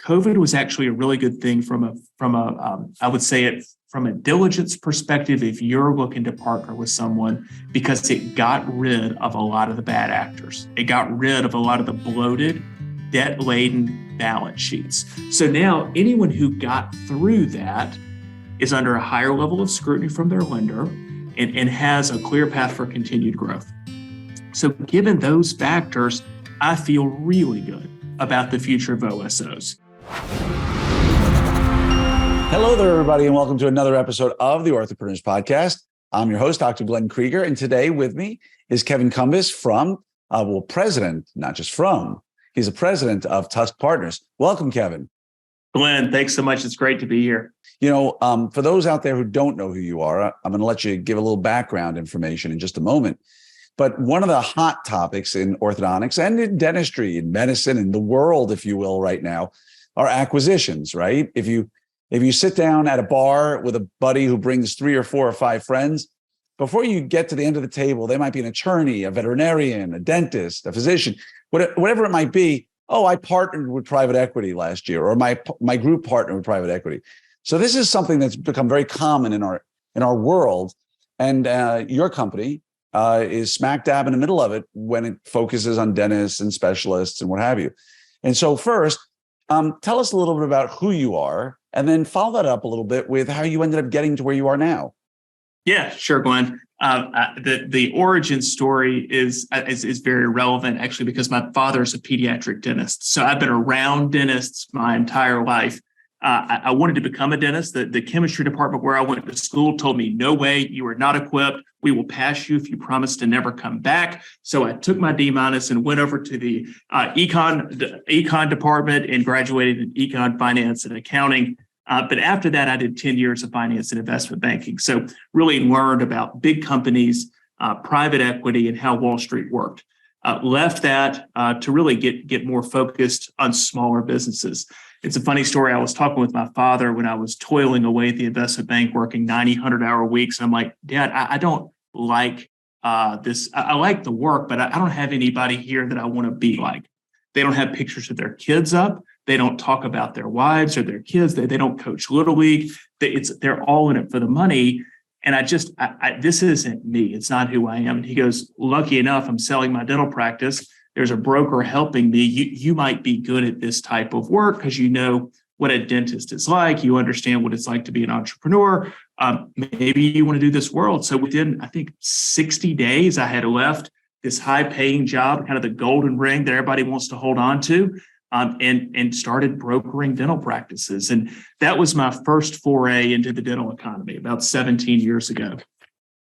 COVID was actually a really good thing from I would say it from a diligence perspective if you're looking to partner with someone, because it got rid of a lot of the bad actors. It got rid of a lot of the bloated, debt-laden balance sheets. So now anyone who got through that is under a higher level of scrutiny from their lender and has a clear path for continued growth. So given those factors, I feel really good about the future of OSOs. Hello there, everybody, and welcome to another episode of the Orthopreneurs Podcast. I'm your host, Dr. Glenn Krieger, and today with me is Kevin Cumbus president, not just from, he's a president of TUSK Partners. Welcome, Kevin. Glenn, thanks so much. It's great to be here. You know, for those out there who don't know who you are, I'm going to let you give a little background information in just a moment. But one of the hot topics in orthodontics and in dentistry, in medicine, in the world, if you will, right now, are acquisitions, right? If you sit down at a bar with a buddy who brings 3 or 4 or 5 friends, before you get to the end of the table, they might be an attorney, a veterinarian, a dentist, a physician, whatever it might be. Oh, I partnered with private equity last year, or my group partnered with private equity. So this is something that's become very common in our world, and your company is smack dab in the middle of it when it focuses on dentists and specialists and what have you. And so first, tell us a little bit about who you are, and then follow that up a little bit with how you ended up getting to where you are now. Yeah, sure, Glenn. The origin story is very relevant, actually, because my father's a pediatric dentist. So I've been around dentists my entire life. I wanted to become a dentist. The chemistry department where I went to school told me, no way, you are not equipped. We will pass you if you promise to never come back. So I took my D- and went over to the econ department and graduated in econ finance and accounting. But after that, I did 10 years of finance and investment banking. So really learned about big companies, private equity, and how Wall Street worked. Left that to really get more focused on smaller businesses. It's a funny story. I was talking with my father when I was toiling away at the investment bank, working 90, 100-hour weeks. And I'm like, Dad, I don't like this. I like the work, but I don't have anybody here that I want to be like. They don't have pictures of their kids up. They don't talk about their wives or their kids. They don't coach Little League. They're all in it for the money. And this isn't me. It's not who I am. And he goes, lucky enough, I'm selling my dental practice. There's a broker helping me. You might be good at this type of work because you know what a dentist is like. You understand what it's like to be an entrepreneur. Maybe you want to do this world. So within, I think, 60 days, I had left this high-paying job, kind of the golden ring that everybody wants to hold on to, and started brokering dental practices. And that was my first foray into the dental economy about 17 years ago.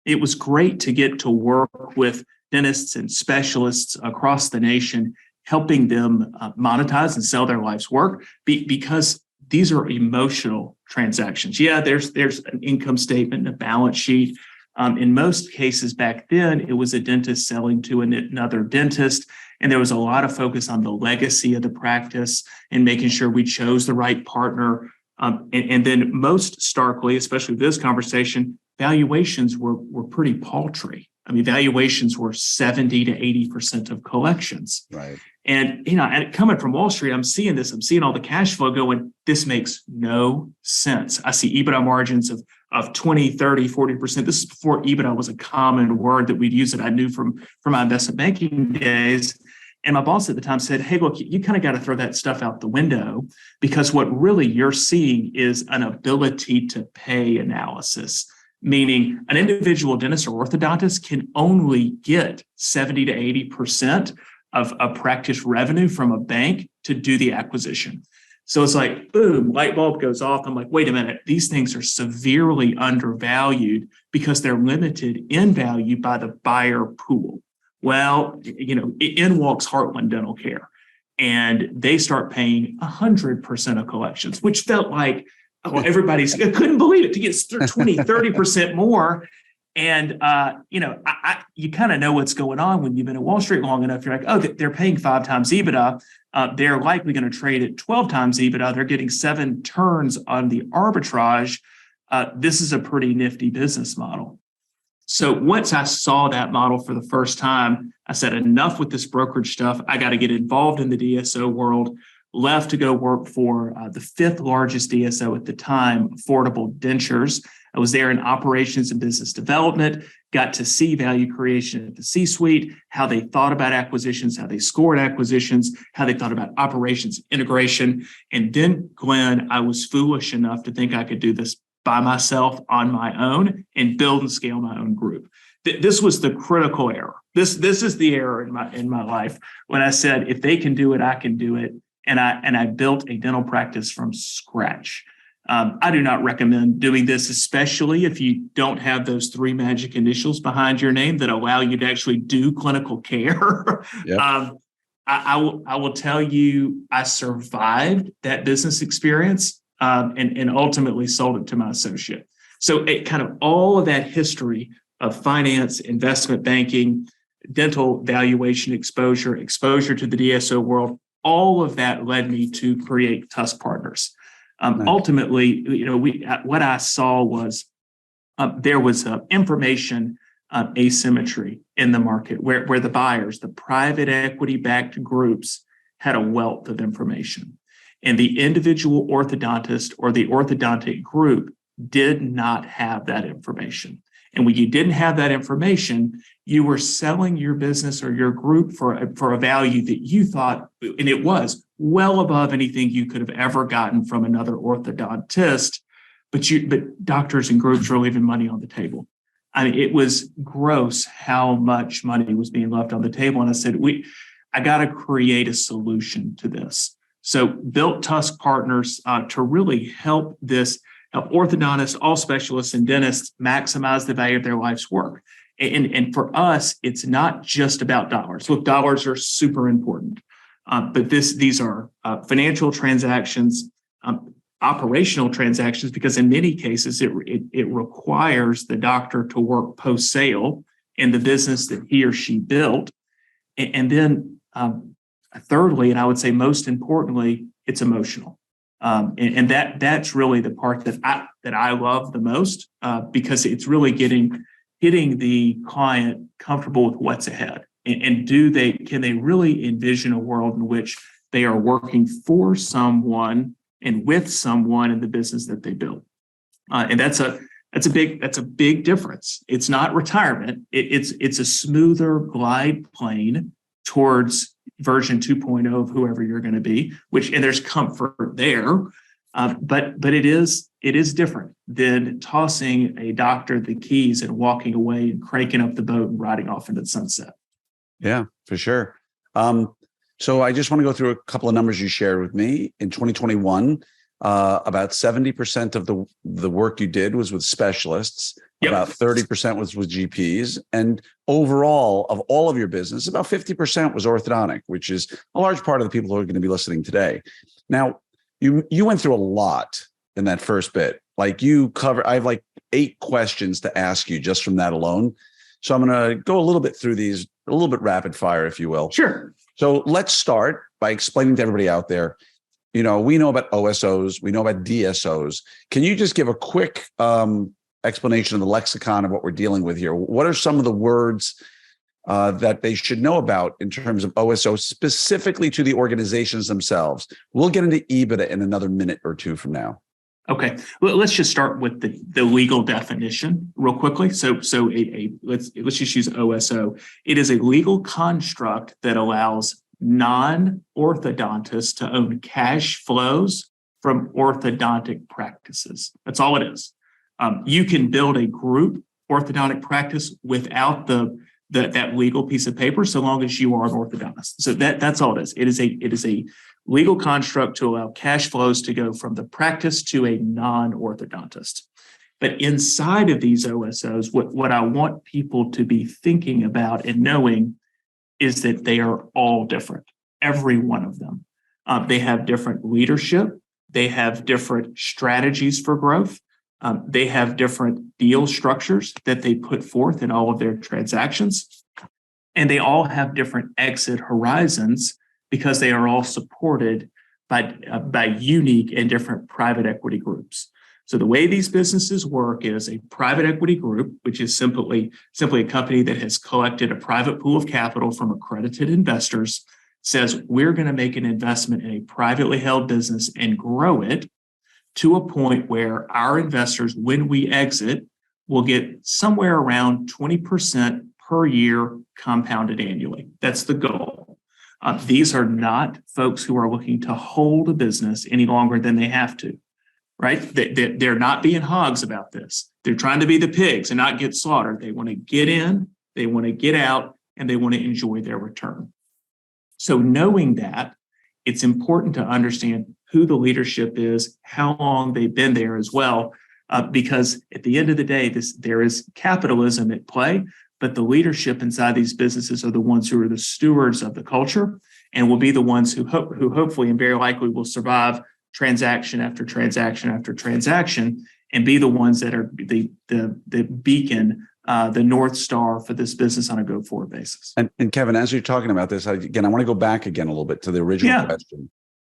It was great to get to work with dentists and specialists across the nation, helping them monetize and sell their life's work because these are emotional transactions. Yeah, there's an income statement, a balance sheet. In most cases back then, it was a dentist selling to another dentist. And there was a lot of focus on the legacy of the practice and making sure we chose the right partner. And then most starkly, especially with this conversation, valuations were pretty paltry. I mean, valuations were 70 to 80% of collections. Right. And, and coming from Wall Street, I'm seeing all the cash flow going, this makes no sense. I see EBITDA margins of 20, 30, 40%. This is before EBITDA was a common word that we'd use that I knew from my investment banking days. And my boss at the time said, hey, look, you kind of got to throw that stuff out the window because what really you're seeing is an ability to pay analysis. Meaning an individual dentist or orthodontist can only get 70 to 80% of a practice revenue from a bank to do the acquisition. So it's like, boom, light bulb goes off. I'm like, wait a minute, these things are severely undervalued because they're limited in value by the buyer pool. Well, in walks Heartland Dental Care, and they start paying 100% of collections, which felt like, everybody's couldn't believe it to get 20, 30% more. And, you kind of know what's going on when you've been at Wall Street long enough. You're like, oh, they're paying 5 times EBITDA. They're likely going to trade at 12 times EBITDA. They're getting 7 turns on the arbitrage. This is a pretty nifty business model. So once I saw that model for the first time, I said, enough with this brokerage stuff. I got to get involved in the DSO world. left to go work for the fifth largest DSO at the time, Affordable Dentures. I was there in operations and business development, got to see value creation at the C-suite, how they thought about acquisitions, how they scored acquisitions, how they thought about operations integration. And then, Glenn, I was foolish enough to think I could do this by myself on my own and build and scale my own group. This was the critical error. This is the error in my life when I said, if they can do it, I can do it. And I built a dental practice from scratch. I do not recommend doing this, especially if you don't have those three magic initials behind your name that allow you to actually do clinical care. Yep. I will tell you, I survived that business experience and ultimately sold it to my associate. So it kind of all of that history of finance, investment banking, dental valuation exposure to the DSO world, all of that led me to create Tusk Partners. Nice. Ultimately, what I saw was there was information asymmetry in the market where the buyers, the private equity-backed groups, had a wealth of information. And the individual orthodontist or the orthodontic group did not have that information. And when you didn't have that information, you were selling your business or your group for a value that you thought, and it was well above anything you could have ever gotten from another orthodontist, but doctors and groups were leaving money on the table. I mean, it was gross how much money was being left on the table. And I said, I got to create a solution to this. So built Tusk Partners to really help orthodontists, all specialists and dentists maximize the value of their life's work. And for us, it's not just about dollars. Look, dollars are super important, but these are financial transactions, operational transactions, because in many cases, it requires the doctor to work post-sale in the business that he or she built. And then thirdly, and I would say most importantly, it's emotional. And that's really the part that I love the most because it's really getting the client comfortable with what's ahead. And can they really envision a world in which they are working for someone and with someone in the business that they built? And that's a big difference. It's not retirement. It's a smoother glide plane towards version 2.0 of whoever you're going to be, and there's comfort there. But it is different than tossing a doctor the keys and walking away and cranking up the boat and riding off into the sunset. Yeah, for sure. So I just want to go through a couple of numbers you shared with me. In 2021, about 70% of the work you did was with specialists. Yep. About 30% was with GPs. And overall, of all of your business, about 50% was orthodontic, which is a large part of the people who are going to be listening today. Now, you went through a lot in that first bit. Like I have like 8 questions to ask you just from that alone. So I'm going to go a little bit through these, a little bit rapid fire, if you will. Sure. So let's start by explaining to everybody out there, we know about OSOs, we know about DSOs. Can you just give a quick explanation of the lexicon of what we're dealing with here? What are some of the words that they should know about in terms of OSOs, specifically to the organizations themselves? We'll get into EBITDA in another minute or two from now. Okay, well, let's just start with the legal definition real quickly. So let's just use OSO. It is a legal construct that allows non-orthodontists to own cash flows from orthodontic practices. That's all it is. You can build a group orthodontic practice without that legal piece of paper, so long as you are an orthodontist. So that's all it is. It is a legal construct to allow cash flows to go from the practice to a non-orthodontist. But inside of these OSOs, what I want people to be thinking about and knowing is that they are all different, every one of them. They have different leadership. They have different strategies for growth. They have different deal structures that they put forth in all of their transactions. And they all have different exit horizons because they are all supported by unique and different private equity groups. So the way these businesses work is a private equity group, which is simply a company that has collected a private pool of capital from accredited investors, says we're going to make an investment in a privately held business and grow it to a point where our investors, when we exit, will get somewhere around 20% per year compounded annually. That's the goal. These are not folks who are looking to hold a business any longer than they have to, right? They're not being hogs about this. They're trying to be the pigs and not get slaughtered. They want to get in, they want to get out, and they want to enjoy their return. So knowing that, it's important to understand who the leadership is, how long they've been there as well, because at the end of the day, there is capitalism at play, but the leadership inside these businesses are the ones who are the stewards of the culture and will be the ones who hopefully and very likely will survive transaction after transaction after transaction and be the ones that are the beacon, the North Star for this business on a go-forward basis. And Kevin, as you're talking about this, again, I want to go back again a little bit to the original question.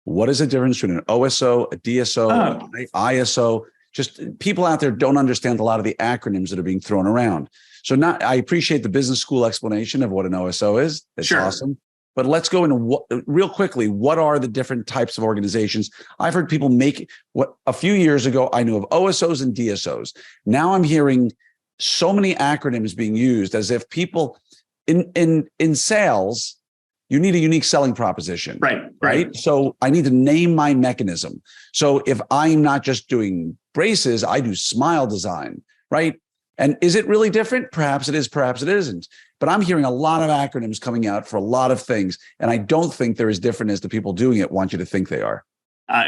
What is the difference between an OSO, a DSO, an ISO? Just people out there don't understand a lot of the acronyms that are being thrown around. So I appreciate the business school explanation of what an OSO is. That's awesome. But let's go into real quickly, what are the different types of organizations? I've heard people make what a few years ago, I knew of OSOs and DSOs. Now I'm hearing so many acronyms being used as if people in sales, you need a unique selling proposition. Right. So I need to name my mechanism. So if I'm not just doing braces, I do smile design, right? And is it really different? Perhaps it is, perhaps it isn't. But I'm hearing a lot of acronyms coming out for a lot of things. And I don't think they're as different as the people doing it want you to think they are.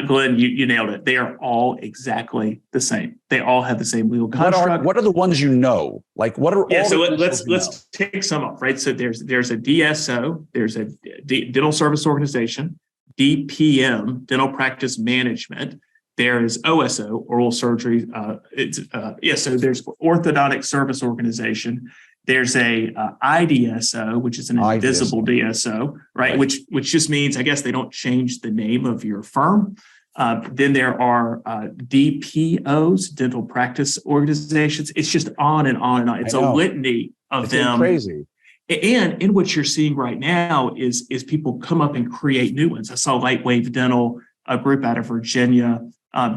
Glenn, you nailed it. They are all exactly the same. They all have the same legal construct. What are the ones you know? Like what are all so let's take some up, right? So there's a DSO, there's a dental service organization, DPM, dental practice management. There is OSO, oral surgery. So there's orthodontic service organization. There's a IDSO, which is an invisible DSO, right? Which just means, I guess, they don't change the name of your firm. Then there are DPOs, dental practice organizations. It's just on and on and on. It's a litany of them. Crazy. And in what you're seeing right now is people come up and create new ones. I saw Lightwave Dental, a group out of Virginia,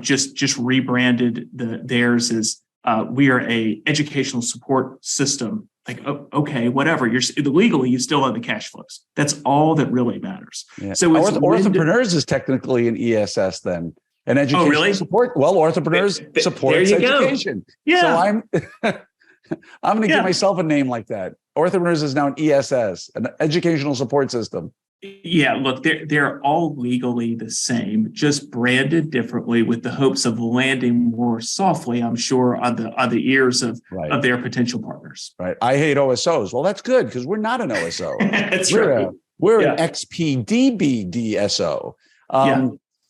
just rebranded theirs as we are a educational support system. Like, okay, whatever. You're legally, you still have the cash flows. That's all that really matters. Yeah. So Orthopreneurs is technically an ESS then, an education support. Well, Orthopreneurs supports education. Yeah. So I'm going to give myself a name like that. Orthopreneurs is now an ESS, an educational support system. Yeah, look, they're all legally the same, just branded differently with the hopes of landing more softly, I'm sure, on the ears of their potential partners. Right. I hate OSOs. Well, that's good because we're not an OSO. We're an XPDB DSO.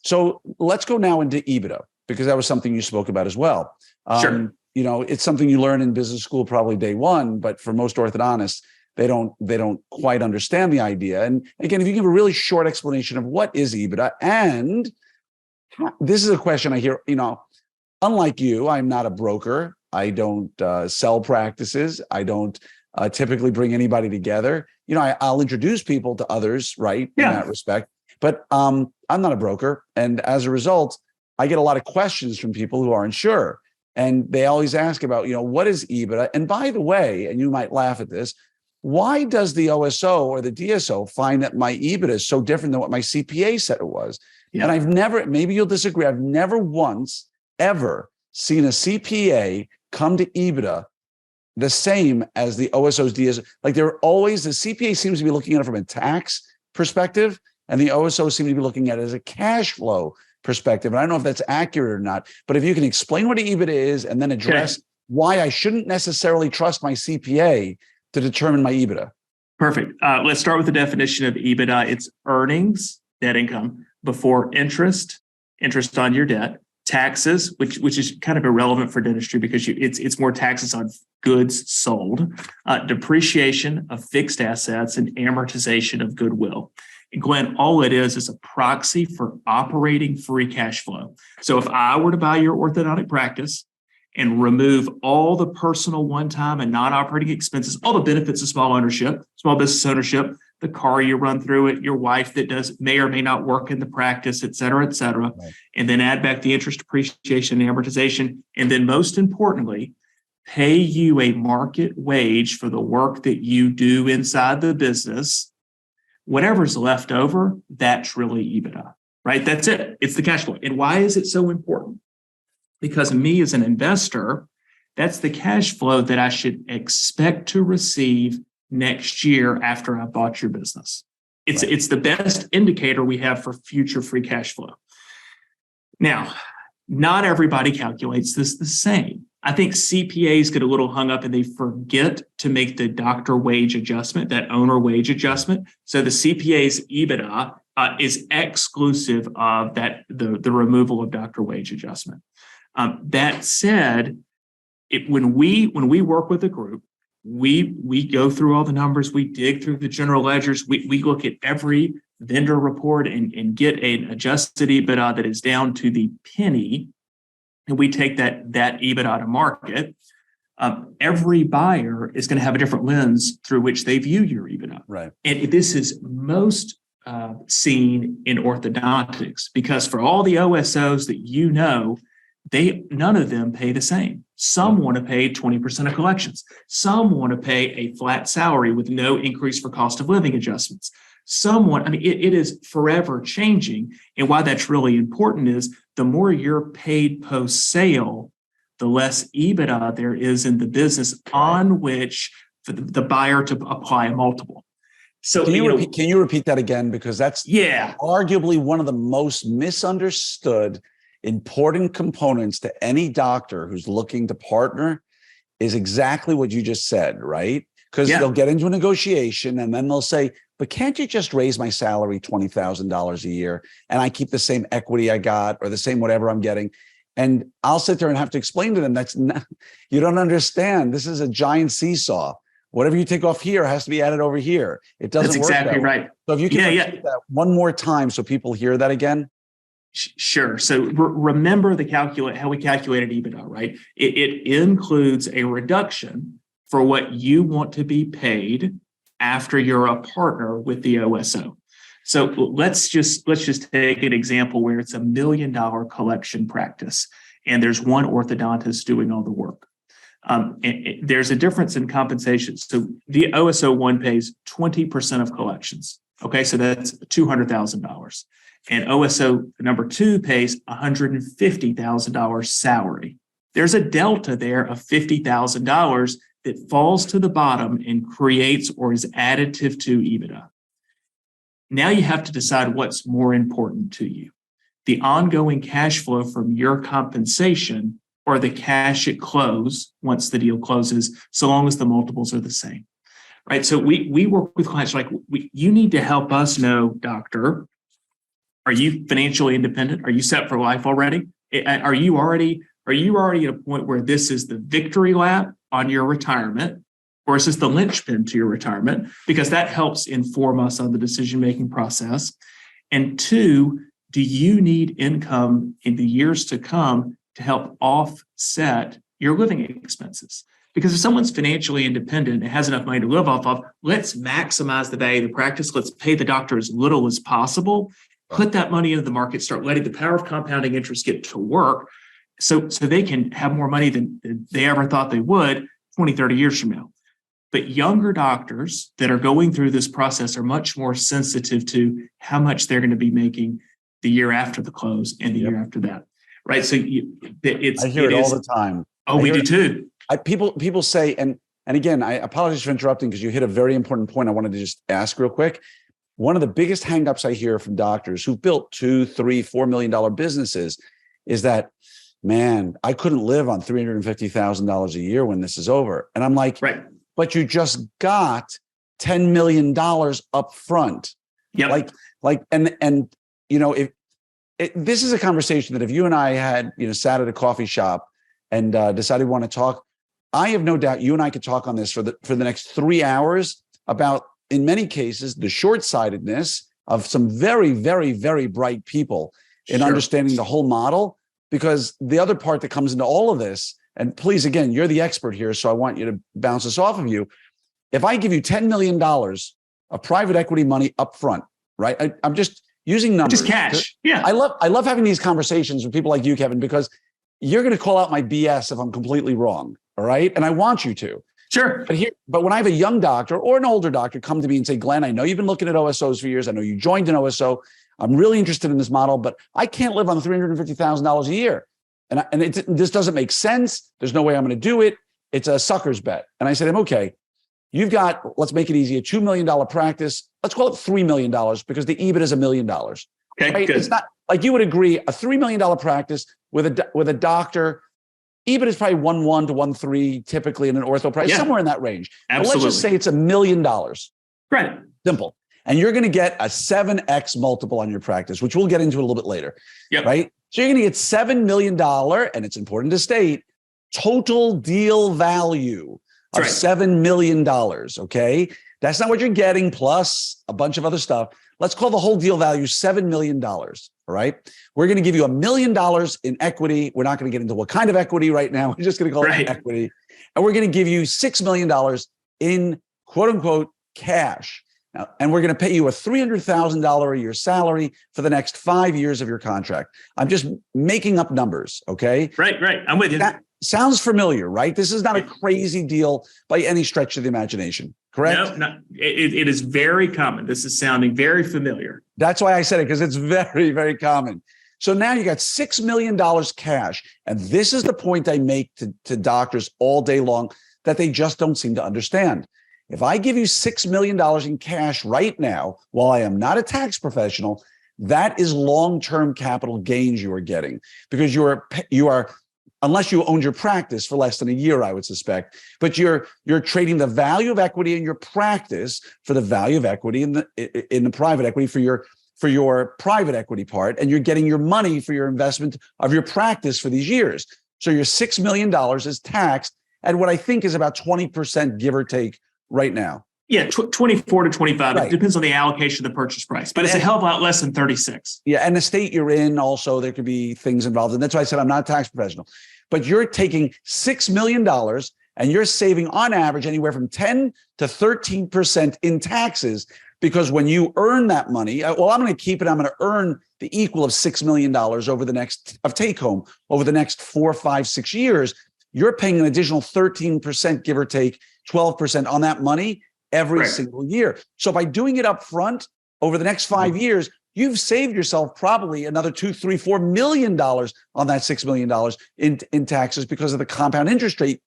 So let's go now into EBITDA because that was something you spoke about as well. Sure. It's something you learn in business school probably day one, but for most orthodontists, they don't quite understand the idea. And again, if you give a really short explanation of what is EBITDA, and this is a question I hear, unlike you, I'm not a broker. I don't sell practices. I don't typically bring anybody together. I'll introduce people to others, right? In that respect. But I'm not a broker. And as a result, I get a lot of questions from people who aren't sure. And they always ask about, what is EBITDA? And by the way, and you might laugh at this, why does the OSO or the DSO find that my EBITDA is so different than what my CPA said it was? Yeah. And I've never, maybe you'll disagree, I've never once ever seen a CPA come to EBITDA the same as the OSOs, DSOs. Like they're always, the CPA seems to be looking at it from a tax perspective, and the OSOs seem to be looking at it as a cash flow perspective. And I don't know if that's accurate or not, but if you can explain what EBITDA is and then address why I shouldn't necessarily trust my CPA to determine my EBITDA. Perfect. Let's start with the definition of EBITDA. It's earnings, net income, before interest on your debt, taxes, which is kind of irrelevant for dentistry because it's more taxes on goods sold, depreciation of fixed assets, and amortization of goodwill. And Glenn, all it is a proxy for operating free cash flow. So if I were to buy your orthodontic practice and remove all the personal one-time and non-operating expenses, all the benefits of small business ownership, the car you run through it, your wife that may or may not work in the practice, et cetera, Right. and then add back the interest, depreciation, and amortization. And then most importantly, pay you a market wage for the work that you do inside the business. Whatever's left over, that's really EBITDA, right? That's it. It's the cash flow. And why is it so important? Because me as an investor, that's the cash flow that I should expect to receive next year after I bought your business. It's the best indicator we have for future free cash flow. Now, not everybody calculates this the same. I think CPAs get a little hung up and they forget to make the doctor wage adjustment, that owner wage adjustment. So the CPA's EBITDA is exclusive of the removal of doctor wage adjustment. That said, when we work with a group, we go through all the numbers, we dig through the general ledgers, we look at every vendor report and get an adjusted EBITDA that is down to the penny, and we take that EBITDA to market. Every buyer is going to have a different lens through which they view your EBITDA. Right. And this is most seen in orthodontics, because for all the OSOs that none of them pay the same. Some want to pay 20% of collections. Some want to pay a flat salary with no increase for cost of living adjustments. It is forever changing. And why that's really important is the more you're paid post-sale, the less EBITDA there is in the business on which for the buyer to apply a multiple. So can you repeat that again? Because that's arguably one of the most misunderstood important components to any doctor who's looking to partner is exactly what you just said, right? Because they'll get into a negotiation and then they'll say, but can't you just raise my salary $20,000 a year and I keep the same equity I got or the same whatever I'm getting? And I'll sit there and have to explain to them, you don't understand. This is a giant seesaw. Whatever you take off here has to be added over here. It doesn't work. That's exactly right. So if you can repeat that one more time so people hear that again. Sure. So remember how we calculated EBITDA, right? It includes a reduction for what you want to be paid after you're a partner with the OSO. So let's just take an example where it's $1 million collection practice, and there's one orthodontist doing all the work. There's a difference in compensation. So the OSO one pays 20% of collections. Okay, so that's $200,000. And OSO number two pays $150,000 salary. There's a delta there of $50,000 that falls to the bottom and creates or is additive to EBITDA. Now you have to decide what's more important to you: the ongoing cash flow from your compensation or the cash at close once the deal closes, so long as the multiples are the same, right? So we work with clients like, you need to help us know, doctor, are you financially independent? Are you set for life already? Are you already at a point where this is the victory lap on your retirement, or is this the linchpin to your retirement? Because that helps inform us on the decision-making process. And two, do you need income in the years to come to help offset your living expenses? Because if someone's financially independent and has enough money to live off of, let's maximize the value of the practice. Let's pay the doctor as little as possible. Put that money into the market, start letting the power of compounding interest get to work so they can have more money than they ever thought they would 20, 30 years from now. But younger doctors that are going through this process are much more sensitive to how much they're going to be making the year after the close and the year after that, right? So I hear it all the time. Oh, we do too. People say, and again, I apologize for interrupting because you hit a very important point I wanted to just ask real quick. One of the biggest hangups I hear from doctors who've built $2, $3, $4 million businesses is that, man, I couldn't live on $350,000 a year when this is over. And I'm like, right, but you just got $10 million up front. Yeah. And if this is a conversation that if you and I had, sat at a coffee shop and decided we want to talk, I have no doubt you and I could talk on this for the next 3 hours about, in many cases, the short-sightedness of some very, very, very bright people in understanding the whole model. Because the other part that comes into all of this, and please, again, you're the expert here, so I want you to bounce this off of you. If I give you $10 million of private equity money upfront, right? I'm just using numbers. Just cash. Yeah. I love having these conversations with people like you, Kevin, because you're going to call out my BS if I'm completely wrong. All right. And I want you to. Sure. But when I have a young doctor or an older doctor come to me and say, Glenn, I know you've been looking at OSOs for years. I know you joined an OSO. I'm really interested in this model, but I can't live on $350,000 a year. And this doesn't make sense. There's no way I'm going to do it. It's a sucker's bet. And I said, okay, you've got, let's make it easy, a $2 million practice. Let's call it $3 million because the EBITDA is $1 million. Okay, right? good. It's not like you would agree, a $3 million practice with a doctor, EBITDA is probably 1.1 to 1.3 typically in an ortho price, somewhere in that range. Absolutely. But let's just say it's $1 million. Right. Simple. And you're going to get a 7x multiple on your practice, which we'll get into a little bit later. Yep. Right. So you're going to get $7 million, and it's important to state, total deal value of $7 million. Okay. That's not what you're getting, plus a bunch of other stuff. Let's call the whole deal value $7 million. All right. We're going to give you $1 million in equity. We're not going to get into what kind of equity right now. We're just going to call it equity. And we're going to give you $6 million in quote unquote cash. Now, and we're going to pay you a $300,000 a year salary for the next 5 years of your contract. I'm just making up numbers. Okay. Right. I'm with you. That sounds familiar, right? This is not a crazy deal by any stretch of the imagination. Correct? No, it is very common. This is sounding very familiar. That's why I said it, because it's very, very common. So now you got $6 million cash. And this is the point I make to doctors all day long that they just don't seem to understand. If I give you $6 million in cash right now, while I am not a tax professional, that is long-term capital gains you are getting, because you are, unless you owned your practice for less than a year, I would suspect, but you're trading the value of equity in your practice for the value of equity in the private equity for your private equity part, and you're getting your money for your investment of your practice for these years. So your $6 million is taxed at what I think is about 20%, give or take, right now. Yeah, 24 to 25. Right. It depends on the allocation of the purchase price, but it's a hell of a lot less than 36. Yeah, and the state you're in also, there could be things involved. And that's why I said I'm not a tax professional. But you're taking $6 million and you're saving on average anywhere from 10 to 13% in taxes, because when you earn that money, well, I'm going to keep it. I'm going to earn the equal of $6 million over the next of take home over the next 4, 5, 6 years. You're paying an additional 13%, give or take 12% on that money every single year. So by doing it up front over the next 5 years, you've saved yourself probably another $2, $3, $4 million on that $6 million in taxes because of the compound interest rate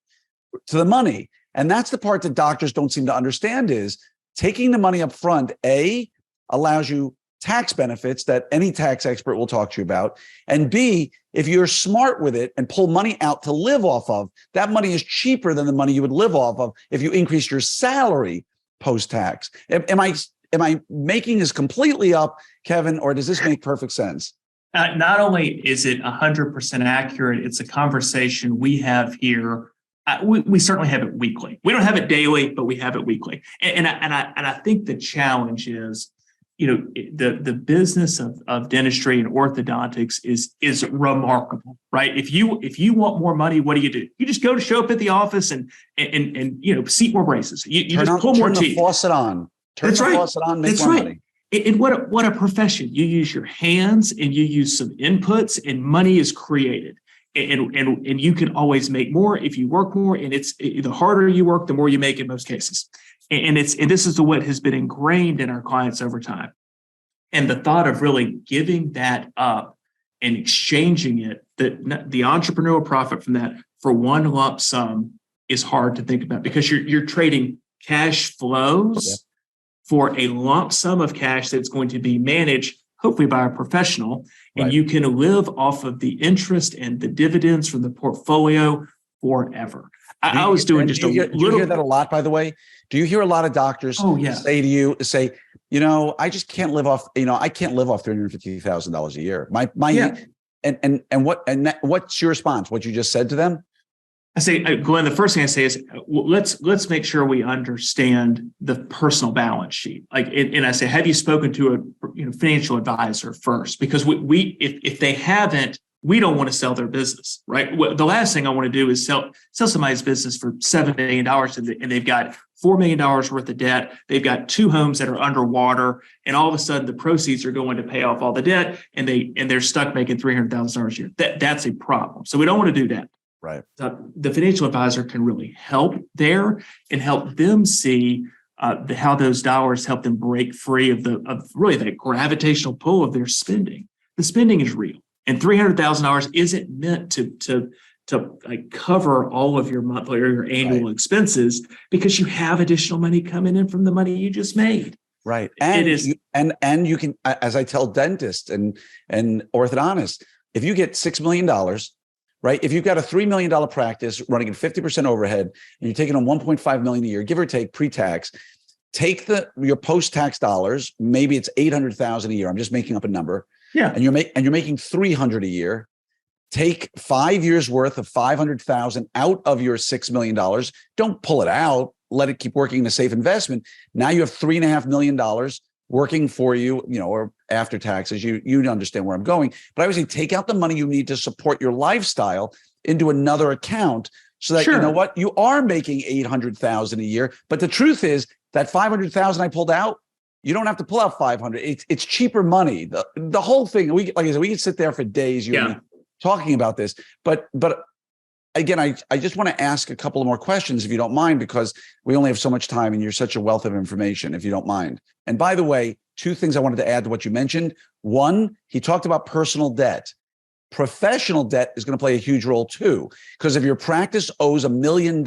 to the money. And that's the part that doctors don't seem to understand, is taking the money up front, A, allows you tax benefits that any tax expert will talk to you about. And B, if you're smart with it and pull money out to live off of, that money is cheaper than the money you would live off of if you increase your salary post-tax. Am I making this completely up, Kevin, or does this make perfect sense? Not only is it 100% accurate, it's a conversation we have here. We certainly have it weekly. We don't have it daily, but we have it weekly. And I think the challenge is, the business of dentistry and orthodontics is remarkable, right? If you want more money, what do? You just go to show up at the office and seat more braces. You just pull more teeth. Turn the faucet on. Turn the faucet on, make more money. And what a profession. You use your hands and you use some inputs, and money is created. And you can always make more if you work more. And it's the harder you work, the more you make in most cases. And this is what has been ingrained in our clients over time. And the thought of really giving that up and exchanging it, the entrepreneurial profit from that for one lump sum, is hard to think about, because you're trading cash flows for a lump sum of cash that's going to be managed hopefully by a professional, and you can live off of the interest and the dividends from the portfolio forever. I was doing just a little. Do you hear that a lot, by the way? Do you hear a lot of doctors say to you, I just can't live off, I can't live off $350,000 a year. And what's your response? What you just said to them? I say, Glenn, the first thing I say is, let's make sure we understand the personal balance sheet. And I say, have you spoken to a financial advisor first? Because if they haven't, we don't want to sell their business, right? The last thing I want to do is sell somebody's business for $7 million and they've got $4 million worth of debt. They've got 2 homes that are underwater, and all of a sudden the proceeds are going to pay off all the debt, and they're stuck making $300,000 a year. That's a problem. So we don't want to do that. Right. The financial advisor can really help there and help them see how those dollars help them break free of really that gravitational pull of their spending. The spending is real, and $300,000 isn't meant to like cover all of your monthly or your annual expenses, because you have additional money coming in from the money you just made. Right. And it is, and you can, as I tell dentists and orthodontists, if you get $6 million, right? If you've got a $3 million practice running at 50% overhead and you're taking on $1.5 million a year, give or take pre-tax, take your post-tax dollars, maybe it's $800,000 a year. I'm just making up a number. Yeah. And you're making $300 a year. Take 5 years worth of $500,000 out of your $6 million. Don't pull it out. Let it keep working in a safe investment. Now you have $3.5 million working for you, or after taxes. You understand where I'm going. But I would say take out the money you need to support your lifestyle into another account, so that you know what, you are making $800,000 a year. But the truth is that $500,000 I pulled out, you don't have to pull out $500. It's cheaper money. The whole thing. Like I said, we could sit there for days. You and me talking about this, but again, I just want to ask a couple of more questions, if you don't mind, because we only have so much time and you're such a wealth of information, if you don't mind. And by the way, 2 things I wanted to add to what you mentioned. 1, he talked about personal debt. Professional debt is going to play a huge role too, because if your practice owes $1 million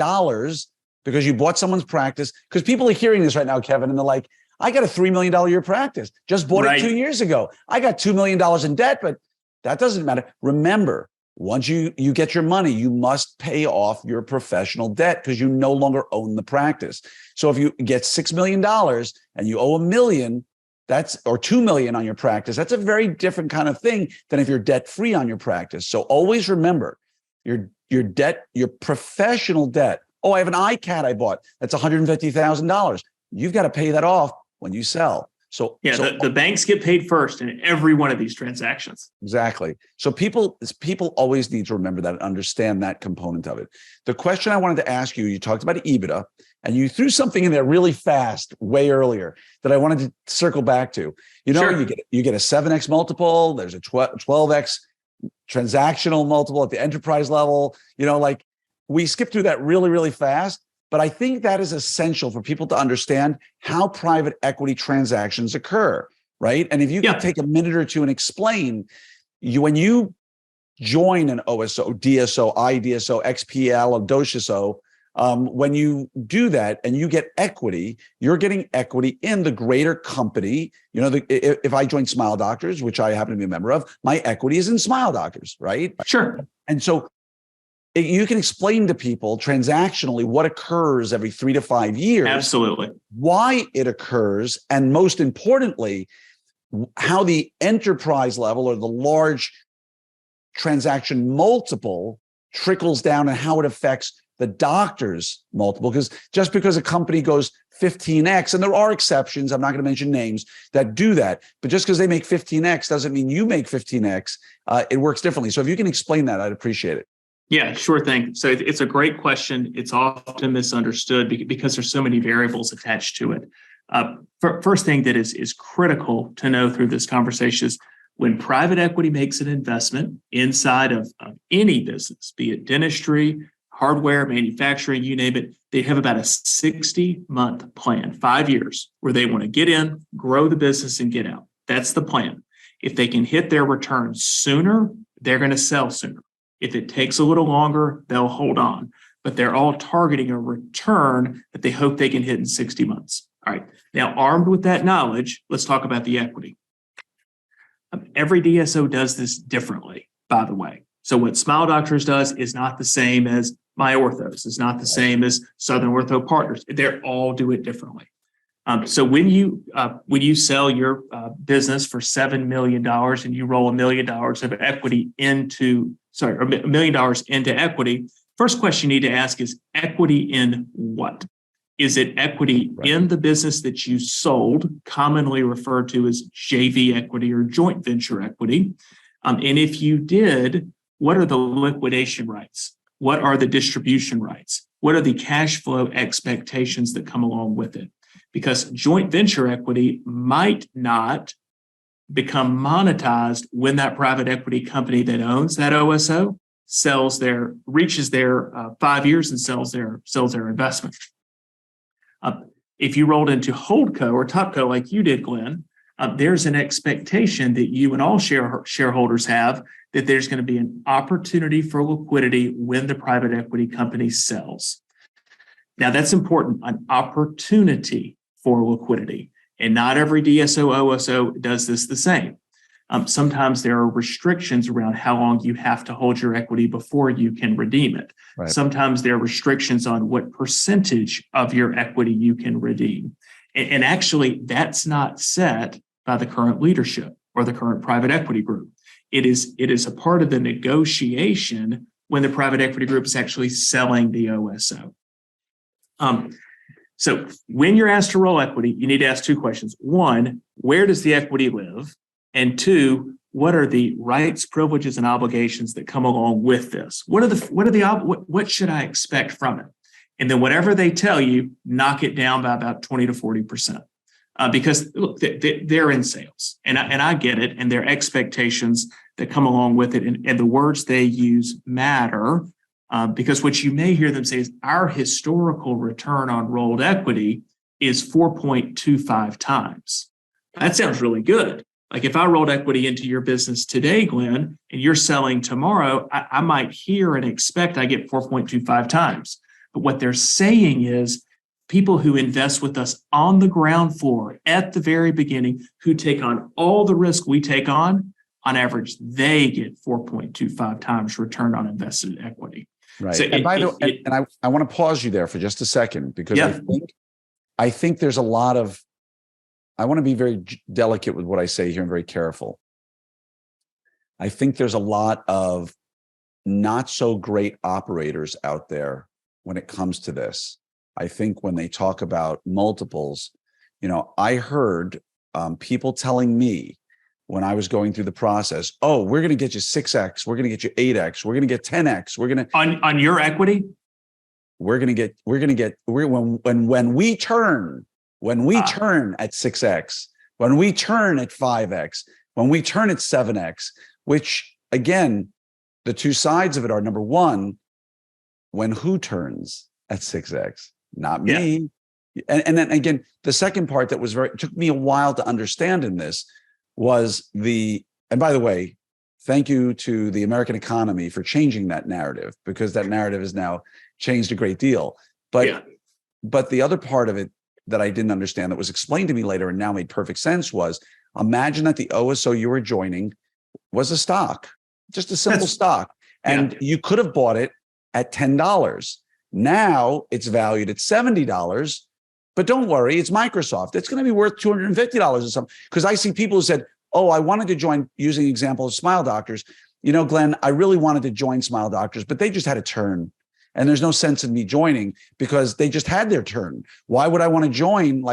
because you bought someone's practice, because people are hearing this right now, Kevin, and they're like, I got a $3 million a year practice, just bought it 2 years ago. I got $2 million in debt, but that doesn't matter. Remember, once you get your money, you must pay off your professional debt, because you no longer own the practice. So if you get $6 million and you owe $1 million, or $2 million on your practice, that's a very different kind of thing than if you're debt free on your practice. So always remember your debt, your professional debt. Oh, I have an iCat I bought. That's $150,000. You've got to pay that off when you sell. So the banks get paid first in every one of these transactions. Exactly. So people always need to remember that and understand that component of it. The question I wanted to ask you, you talked about EBITDA, and you threw something in there really fast, way earlier, that I wanted to circle back to. You get a 7x multiple. There's a 12x transactional multiple at the enterprise level. Like, we skipped through that really, really fast. But I think that is essential for people to understand how private equity transactions occur, right? And if you could take a minute or two and explain, when you join an OSO, DSO, IDSO, XPL, or DOSHSO, when you do that and you get equity, you're getting equity in the greater company. If I join Smile Doctors, which I happen to be a member of, my equity is in Smile Doctors, right? Sure. And so you can explain to people transactionally what occurs every 3 to 5 years. Absolutely. Why it occurs, and most importantly, how the enterprise level or the large transaction multiple trickles down and how it affects the doctor's multiple. Because just because a company goes 15x, and there are exceptions, I'm not going to mention names, that do that, but just because they make 15x doesn't mean you make 15x. It works differently. So if you can explain that, I'd appreciate it. Yeah, sure thing. So it's a great question. It's often misunderstood because there's so many variables attached to it. First thing that is critical to know through this conversation is when private equity makes an investment inside of any business, be it dentistry, hardware, manufacturing, you name it, they have about a 60-month plan, 5 years, where they want to get in, grow the business, and get out. That's the plan. If they can hit their returns sooner, they're going to sell sooner. If it takes a little longer, they'll hold on. But they're all targeting a return that they hope they can hit in 60 months. All right. Now, armed with that knowledge, let's talk about the equity. Every DSO does this differently, by the way. So what Smile Doctors does is not the same as My Orthos. It's not the same as Southern Ortho Partners. They all do it differently. So when you sell your business for $7 million and you roll $1 million of equity $1 million into equity, first question you need to ask is equity in what? Is it equity in the business that you sold, commonly referred to as JV equity or joint venture equity? And if you did, what are the liquidation rights? What are the distribution rights? what are the cash flow expectations that come along with it? Because joint venture equity might not become monetized when that private equity company that owns that OSO reaches their 5 years and sells their investment. If you rolled into Holdco or Topco like you did, Glenn, there's an expectation that you and all shareholders have that there's going to be an opportunity for liquidity when the private equity company sells. Now, that's important, an opportunity for liquidity. And not every DSO, OSO does this the same. Sometimes there are restrictions around how long you have to hold your equity before you can redeem it. Right. Sometimes there are restrictions on what percentage of your equity you can redeem. And actually, that's not set by the current leadership or the current private equity group. It is a part of the negotiation when the private equity group is actually selling the OSO. So when you're asked to roll equity, you need to ask two questions. One, where does the equity live? And two, what are the rights, privileges, and obligations that come along with this? What should I expect from it? And then whatever they tell you, knock it down by about 20 to 40%. Because look, they're in sales, and I get it, and their expectations that come along with it, and the words they use matter. Because what you may hear them say is our historical return on rolled equity is 4.25 times. That sounds really good. Like if I rolled equity into your business today, Glenn, and you're selling tomorrow, I might hear and expect I get 4.25 times. But what they're saying is people who invest with us on the ground floor at the very beginning, who take on all the risk we take on average, they get 4.25 times return on invested equity. Right. So and by the way, I want to pause you there for just a second, because I think there's a lot of, I want to be very delicate with what I say here and very careful. I think there's a lot of not so great operators out there when it comes to this. I think when they talk about multiples, I heard people telling me when I was going through the process, oh, we're going to get you 6X, we're going to get you 8X, we're going to get 10X, we're going to on your equity. When we turn at 6X, when we turn at 5X, when we turn at 7X, which again, the two sides of it are, number one, when who turns at 6X? Not me. Yeah. And then again, the second part that was took me a while to understand in this was and by the way, thank you to the American economy for changing that narrative, because that narrative has now changed a great deal. But the other part of it that I didn't understand that was explained to me later and now made perfect sense was, imagine that the OSO you were joining was a stock, just a simple stock. And you could have bought it at $10. Now it's valued at $70. But don't worry, it's Microsoft. It's going to be worth $250 or something. Because I see people who said, oh, I wanted to join, using the example of Smile Doctors. Glenn, I really wanted to join Smile Doctors, but they just had a turn. And there's no sense in me joining because they just had their turn. Why would I want to join?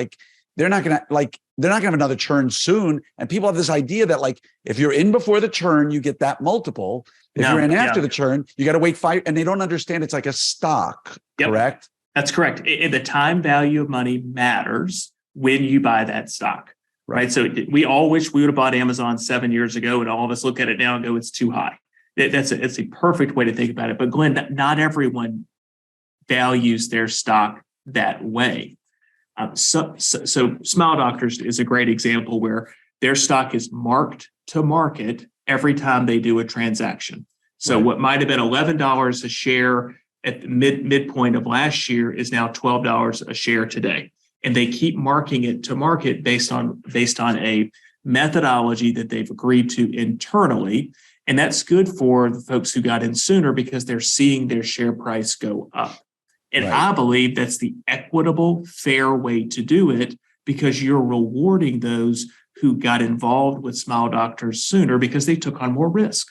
They're not going to have another turn soon. And people have this idea that if you're in before the turn, you get that multiple. If you're in after the turn, you got to wait 5. And they don't understand it's like a stock, correct? That's correct. The time value of money matters when you buy that stock, right? So we all wish we would have bought Amazon 7 years ago, and all of us look at it now and go, it's too high. It's a perfect way to think about it. But Glenn, not everyone values their stock that way. So Smile Doctors is a great example where their stock is marked to market every time they do a transaction. So what might have been $11 a share at the midpoint of last year is now $12 a share today. And they keep marking it to market based on a methodology that they've agreed to internally. And that's good for the folks who got in sooner because they're seeing their share price go up. And I believe that's the equitable, fair way to do it, because you're rewarding those who got involved with Smile Doctors sooner because they took on more risk.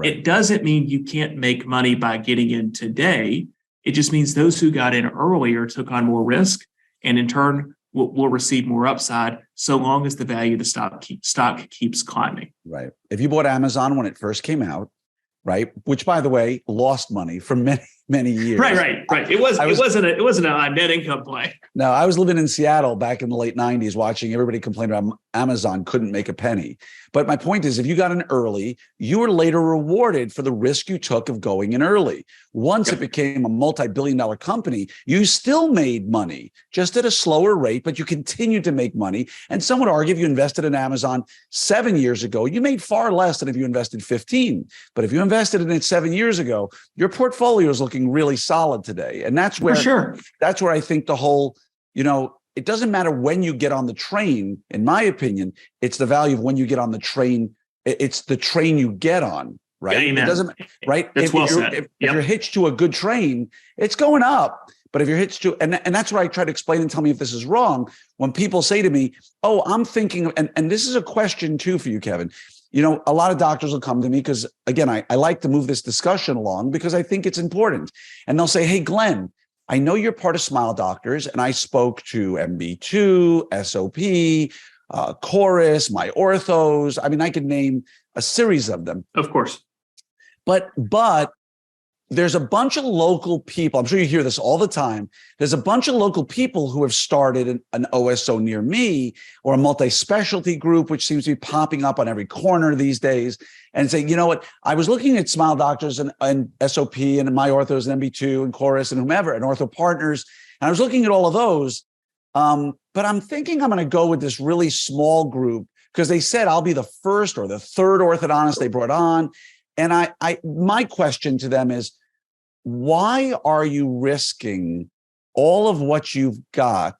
It doesn't mean you can't make money by getting in today. It just means those who got in earlier took on more risk, and in turn will receive more upside so long as the value of the stock keeps climbing. Right. If you bought Amazon when it first came out, right, which by the way lost money for many years. Right. It wasn't a net income play. No, I was living in Seattle back in the late 90s, watching everybody complain about Amazon couldn't make a penny. But my point is, if you got in early, you were later rewarded for the risk you took of going in early. Once it became a multi-billion-dollar company, you still made money, just at a slower rate, but you continued to make money. And some would argue if you invested in Amazon 7 years ago, you made far less than if you invested 15. But if you invested in it 7 years ago, your portfolio is looking really solid today. And that's where, that's where I think the whole, it doesn't matter when you get on the train, in my opinion, it's the value of when you get on the train. It's the train you get on, right? Amen. It doesn't, right? That's if, well if you're, said. If you're hitched to a good train, it's going up. But if you're hitched to, and that's what I try to explain, and tell me if this is wrong. When people say to me, oh, I'm thinking, and this is a question too for you, Kevin. A lot of doctors will come to me because, again, I like to move this discussion along because I think it's important. And they'll say, hey, Glenn, I know you're part of Smile Doctors, and I spoke to MB2, SOP, Chorus, my orthos. I mean, I could name a series of them. Of course. But there's a bunch of local people. I'm sure you hear this all the time. There's a bunch of local people who have started an OSO near me, or a multi-specialty group, which seems to be popping up on every corner these days, and saying, you know what, I was looking at Smile Doctors and SOP and my orthos and MB2 and Chorus and whomever and Ortho Partners. And I was looking at all of those. But I'm thinking I'm going to go with this really small group because they said I'll be the first or the third orthodontist they brought on. And my question to them is, why are you risking all of what you've got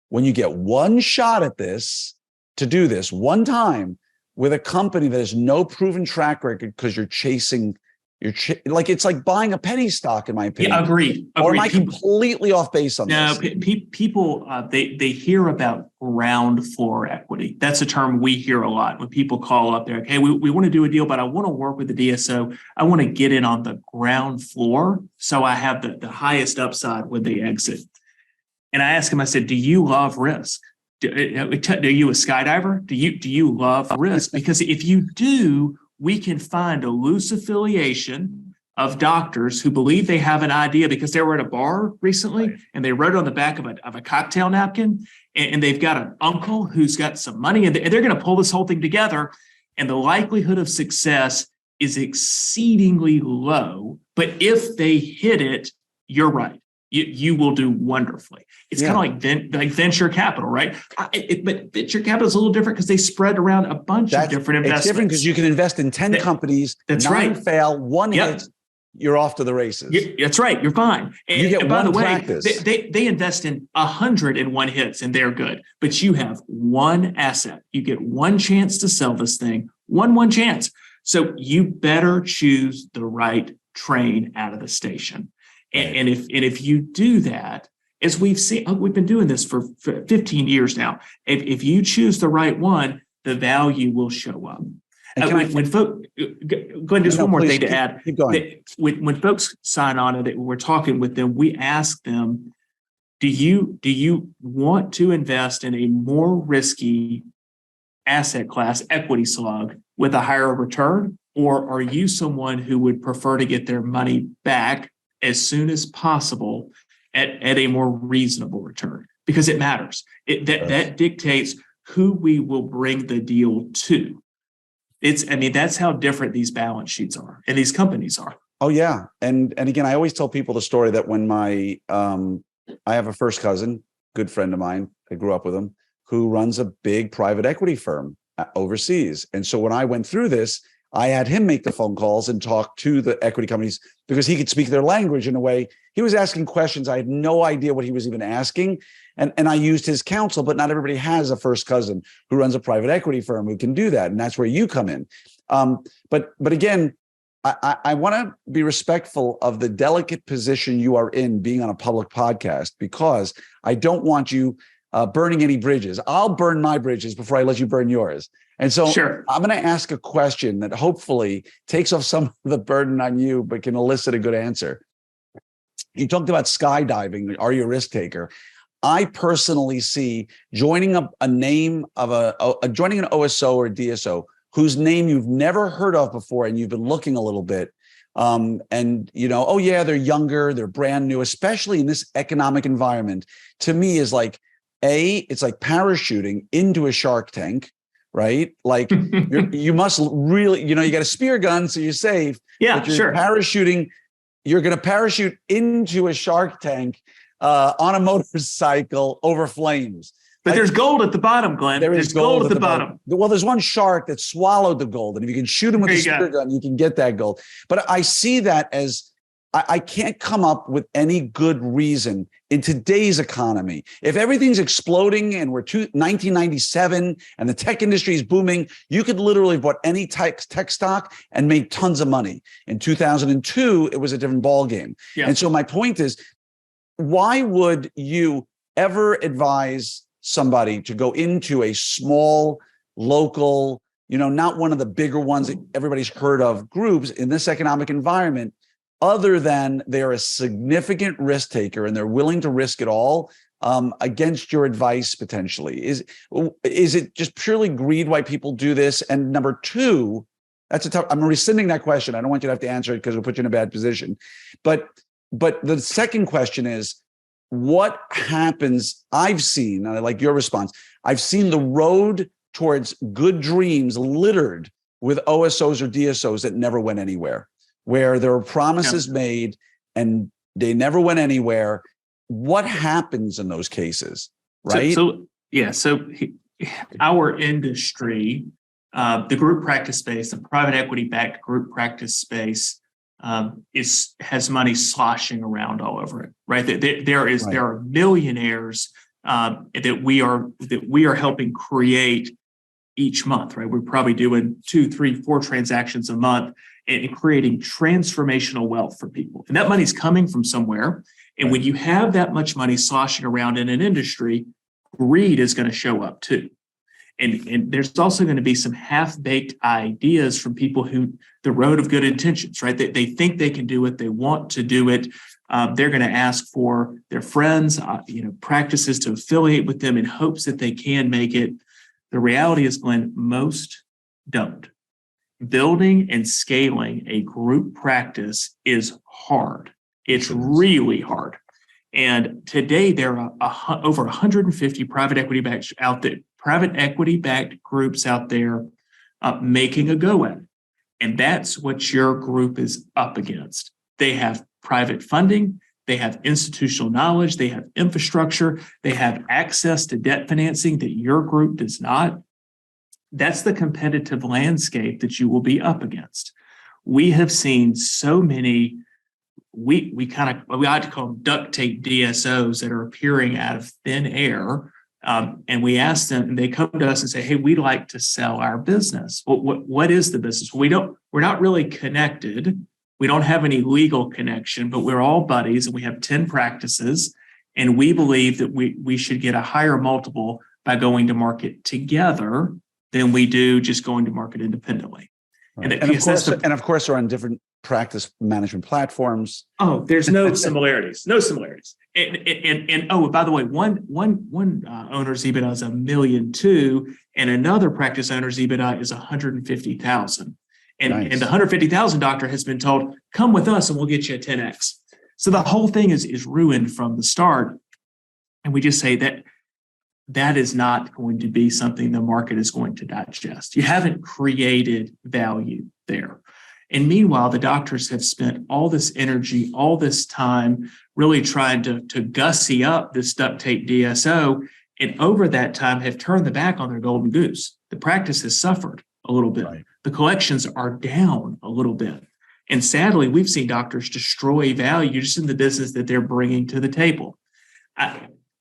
when you get one shot at this to do this one time with a company that has no proven track record because you're chasing, like, it's like buying a penny stock, in my opinion. Yeah, agreed. Or am I completely off base on this? No, people, they hear about ground floor equity. That's a term we hear a lot when people call up. They're like, hey, we want to do a deal, but I want to work with the DSO. I want to get in on the ground floor so I have the highest upside when they exit. And I asked him, I said, do you love risk? Are you a skydiver? Do you love risk? Because if you do, we can find a loose affiliation of doctors who believe they have an idea because they were at a bar recently and they wrote it on the back of a cocktail napkin, and they've got an uncle who's got some money, and they're going to pull this whole thing together. And the likelihood of success is exceedingly low. But if they hit it, you're right. You will do wonderfully. It's kind of like venture capital, right? But venture capital is a little different because they spread around a bunch of different investments. It's different because you can invest in 10 companies, that's 9 fail, 1 hit, you're off to the races. That's right. You're fine. You get by one the way, practice. They invest in 101 hits and they're good. But you have one asset. You get one chance to sell this thing, one chance. So you better choose the right train out of the station. And if you do that, as we've seen, we've been doing this for 15 years now. If you choose the right one, the value will show up. When folks, go ahead, just one more thing to add. Keep going. When folks sign on and we're talking with them, we ask them, do you want to invest in a more risky asset class, equity slug, with a higher return? Or are you someone who would prefer to get their money back as soon as possible at a more reasonable return? Because it matters. That dictates who we will bring the deal to. That's how different these balance sheets are and these companies are. Oh yeah. And again, I always tell people the story that when I have a first cousin, good friend of mine, I grew up with him, who runs a big private equity firm overseas. And so when I went through this, I had him make the phone calls and talk to the equity companies because he could speak their language in a way. He was asking questions. I had no idea what he was even asking. And I used his counsel, but not everybody has a first cousin who runs a private equity firm who can do that. And that's where you come in. But again, I want to be respectful of the delicate position you are in being on a public podcast, because I don't want you burning any bridges. I'll burn my bridges before I let you burn yours. And so I'm going to ask a question that hopefully takes off some of the burden on you, but can elicit a good answer. You talked about skydiving. Are you a risk taker? I personally see joining a name of joining an OSO or DSO whose name you've never heard of before and you've been looking a little bit. And, oh yeah, they're younger, they're brand new, especially in this economic environment, to me is like, it's like parachuting into a shark tank, right? Like you must really, you got a spear gun, so you're safe. Yeah, but you're sure. parachuting, you're going to parachute into a shark tank on a motorcycle over flames. But there's gold at the bottom, Glenn. There's gold at the bottom. Well, there's one shark that swallowed the gold. And if you can shoot him with a spear gun, you can get that gold. But I see that as I can't come up with any good reason in today's economy. If everything's exploding and we're 1997 and the tech industry is booming, you could literally have bought any tech stock and made tons of money. In 2002, it was a different ballgame. Yeah. And so my point is, why would you ever advise somebody to go into a small, local, not one of the bigger ones that everybody's heard of groups in this economic environment, other than they're a significant risk taker and they're willing to risk it all against your advice potentially? Is it just purely greed why people do this? And number two, I'm rescinding that question. I don't want you to have to answer it because it'll put you in a bad position. But the second question is, what happens? I've seen, and I like your response, I've seen the road towards good dreams littered with OSOs or DSOs that never went anywhere, where there were promises made and they never went anywhere. What happens in those cases, right? So our industry, the group practice space, the private equity-backed group practice space, has money sloshing around all over it, right? There are millionaires that we are helping create each month, right? We're probably doing 2, 3, 4 transactions a month and creating transformational wealth for people. And that money's coming from somewhere. And when you have that much money sloshing around in an industry, greed is going to show up too. And there's also going to be some half-baked ideas from people who, the road of good intentions, right? They think they can do it. They want to do it. They're going to ask for their friends, practices to affiliate with them in hopes that they can make it. The reality is, Glenn, most don't. Building and scaling a group practice is hard. It's really hard. And today there are over 150 private equity-backed groups out there making a go at it. And that's what your group is up against. They have private funding, they have institutional knowledge, they have infrastructure, they have access to debt financing that your group does not. That's the competitive landscape that you will be up against. We have seen so many, we like to call them duct tape DSOs that are appearing out of thin air. And we ask them, and they come to us and say, "Hey, we'd like to sell our business." What is the business? We're not really connected. We don't have any legal connection, but we're all buddies and we have 10 practices. And we believe that we should get a higher multiple by going to market together than we do just going to market independently. Right. And of course, we're on different practice management platforms. Oh, there's no similarities. No similarities. And oh, by the way, one owner's EBITDA is $1.2 million, and another practice owner's EBITDA is $150,000. And Nice. And the $150,000 doctor has been told, "Come with us, and we'll get you a 10x." So the whole thing is ruined from the start. And we just say that is not going to be something the market is going to digest. You haven't created value there. And meanwhile, the doctors have spent all this energy, all this time really trying to gussy up this duct tape DSO. And over that time have turned the back on their golden goose. The practice has suffered a little bit. Right. The collections are down a little bit. And sadly, we've seen doctors destroy value just in the business that they're bringing to the table.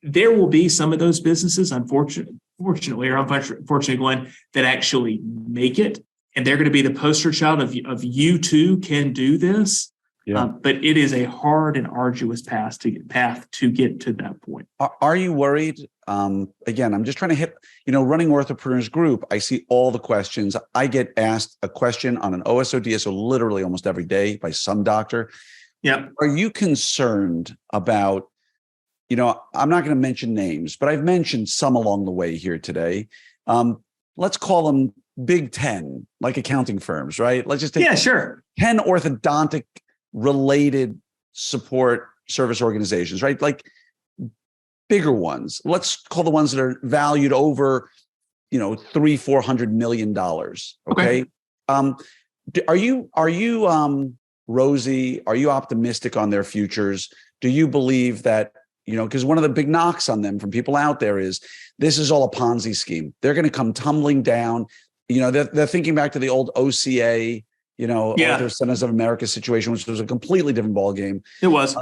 There will be some of those businesses, unfortunately, Glenn, that actually make it. And they're going to be the poster child of you too can do this. Yeah. But it is a hard and arduous path to get to that point. Are you worried? Again, I'm just trying to hit, running Orthopreneurs Group, I see all the questions. I get asked a question on an OSO, DSO literally almost every day by some doctor. Yeah. Are you concerned about, I'm not going to mention names, but I've mentioned some along the way here today. Let's call them Big 10, like accounting firms, right? Let's just take Yeah, sure. 10 orthodontic related support service organizations, right? Like bigger ones. Let's call the ones that are valued over, $300-400 million. Okay. Are you rosy? Are you optimistic on their futures? Do you believe that, because one of the big knocks on them from people out there is this is all a Ponzi scheme. They're going to come tumbling down. They're thinking back to the old OCA, Ortho Centers of America situation, which was a completely different ballgame. It was.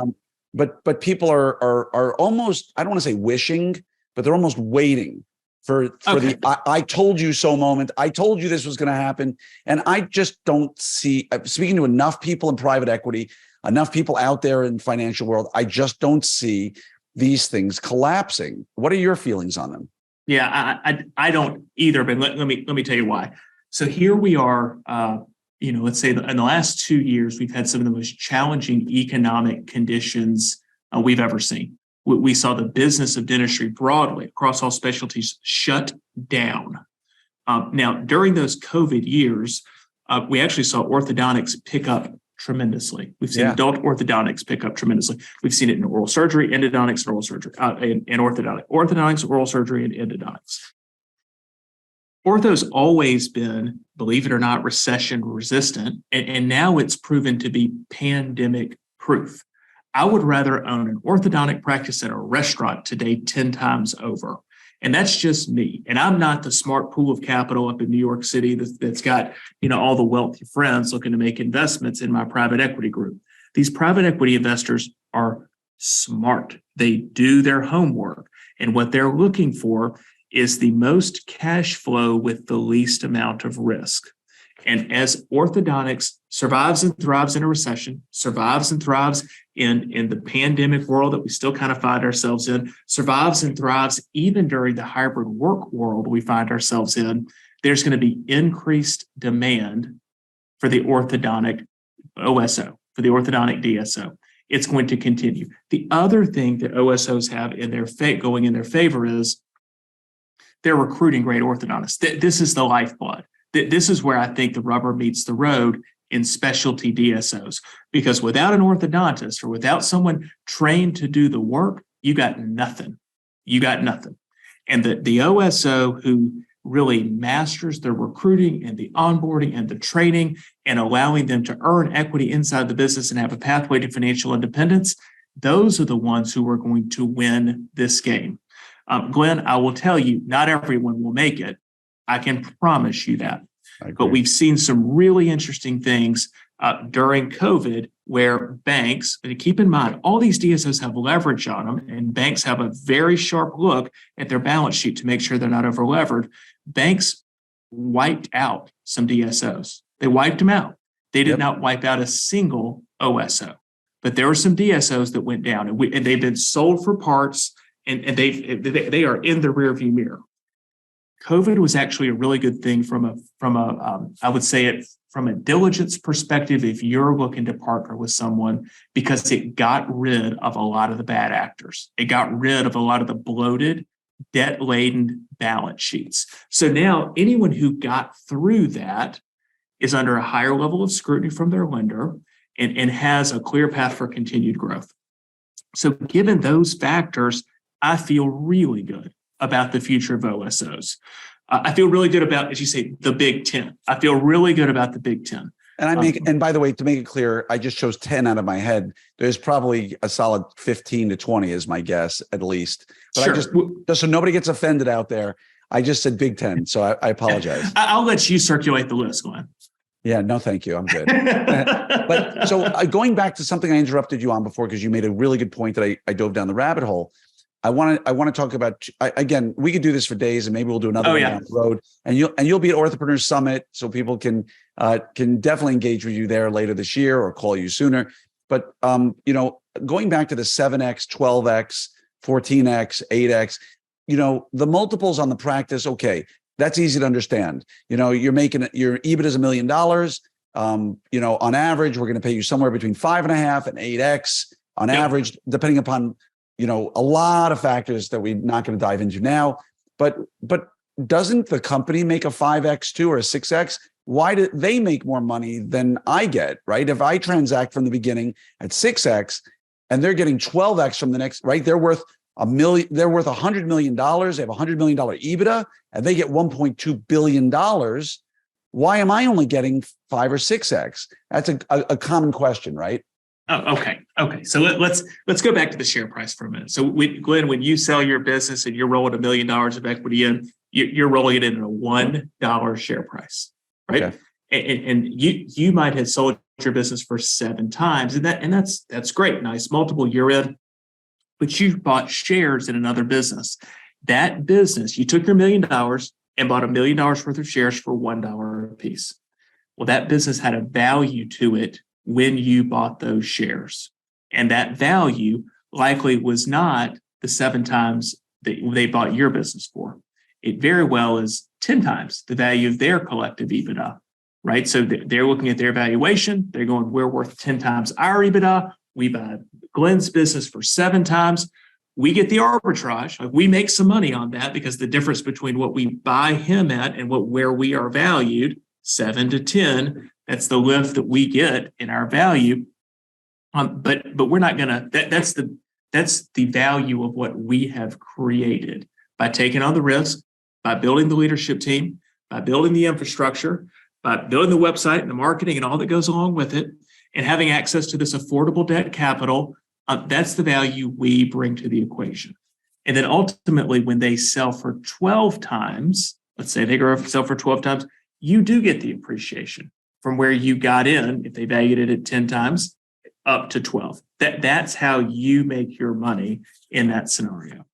But people are almost, I don't want to say wishing, but they're almost waiting for the I told you so moment. I told you this was going to happen. And I just don't see, speaking to enough people in private equity, enough people out there in financial world, I just don't see these things collapsing. What are your feelings on them? Yeah, I don't either, but let me tell you why. So here we are, let's say in the last 2 years, we've had some of the most challenging economic conditions we've ever seen. We saw the business of dentistry broadly across all specialties shut down. Now, during those COVID years, we actually saw orthodontics pick up tremendously. We've seen adult orthodontics pick up tremendously. We've seen it in oral surgery, endodontics, and oral surgery, and orthodontics, oral surgery, and endodontics. Ortho's always been, believe it or not, recession resistant, and now it's proven to be pandemic proof. I would rather own an orthodontic practice at a restaurant today 10 times over. And that's just me. And I'm not the smart pool of capital up in New York City that's got, all the wealthy friends looking to make investments in my private equity group. These private equity investors are smart. They do their homework. And what they're looking for is the most cash flow with the least amount of risk. And as orthodontics survives and thrives in a recession, survives and thrives in the pandemic world that we still kind of find ourselves in, survives and thrives even during the hybrid work world we find ourselves in, there's going to be increased demand for the orthodontic OSO, for the orthodontic DSO. It's going to continue. The other thing that OSOs have in their going in their favor is they're recruiting great orthodontists. This is the lifeblood. This is where I think the rubber meets the road in specialty DSOs, because without an orthodontist or without someone trained to do the work, you got nothing. You got nothing. And the OSO who really masters the recruiting and the onboarding and the training and allowing them to earn equity inside the business and have a pathway to financial independence, those are the ones who are going to win this game. Glenn, I will tell you, not everyone will make it. I can promise you that. But we've seen some really interesting things during COVID where banks, and keep in mind, all these DSOs have leverage on them, and banks have a very sharp look at their balance sheet to make sure they're not over levered. Banks wiped out some DSOs. They wiped them out. They did not wipe out a single OSO, but there were some DSOs that went down, and they've been sold for parts, and they are in the rearview mirror. COVID was actually a really good thing from a I would say it from a diligence perspective if you're looking to partner with someone, because it got rid of a lot of the bad actors. It got rid of a lot of the bloated, debt-laden balance sheets. So now anyone who got through that is under a higher level of scrutiny from their lender and has a clear path for continued growth. So given those factors, I feel really good about the future of OSOs. I feel really good about, as you say, the Big 10. I feel really good about the Big 10. And by the way, to make it clear, I just chose 10 out of my head. There's probably a solid 15 to 20 is my guess, at least. But sure. Just so nobody gets offended out there, I just said Big 10. So I apologize. I'll let you circulate the list, Glenn. Yeah, no, thank you. I'm good. But so going back to something I interrupted you on before, because you made a really good point that I dove down the rabbit hole. I want to talk about, again, we could do this for days, and maybe we'll do another one down the road, and you'll be at Orthopreneurs Summit, so people can definitely engage with you there later this year or call you sooner. But going back to the 7x, 12x, 14x, 8x, the multiples on the practice, okay, that's easy to understand. You're making your EBITDA is $1 million. On average, we're going to pay you somewhere between 5.5 and 8x on average, depending upon a lot of factors that we're not going to dive into now. But doesn't the company make a 5X too or a 6X? Why do they make more money than I get, right? If I transact from the beginning at 6X and they're getting 12X from the next, right? They're worth $100 million. They have $100 million EBITDA and they get $1.2 billion. Why am I only getting 5 or 6X? That's a common question, right? Oh, okay. Okay. So let's go back to the share price for a minute. So Glenn, when you sell your business and you're rolling $1 million of equity in, you're rolling it in at a $1 share price, right? Okay. And you might have sold your business for 7 times, and that's great, nice multiple year in, but you bought shares in another business. That business, you took your $1 million and bought $1 million worth of shares for $1 a piece. Well, that business had a value to it when you bought those shares. And that value likely was not the 7 times that they bought your business for. It very well is 10 times the value of their collective EBITDA, right? So they're looking at their valuation. They're going, we're worth 10 times our EBITDA. We buy Glenn's business for 7 times. We get the arbitrage. Like, we make some money on that because the difference between what we buy him at and where we are valued, 7 to 10, that's the lift that we get in our value. But we're not gonna. That's the value of what we have created by taking on the risk, by building the leadership team, by building the infrastructure, by building the website and the marketing and all that goes along with it, and having access to this affordable debt capital. That's the value we bring to the equation. And then ultimately, when they sell for 12 times, let's say they go sell for 12 times, you do get the appreciation from where you got in, if they valued it at 10 times, up to 12. That's how you make your money in that scenario.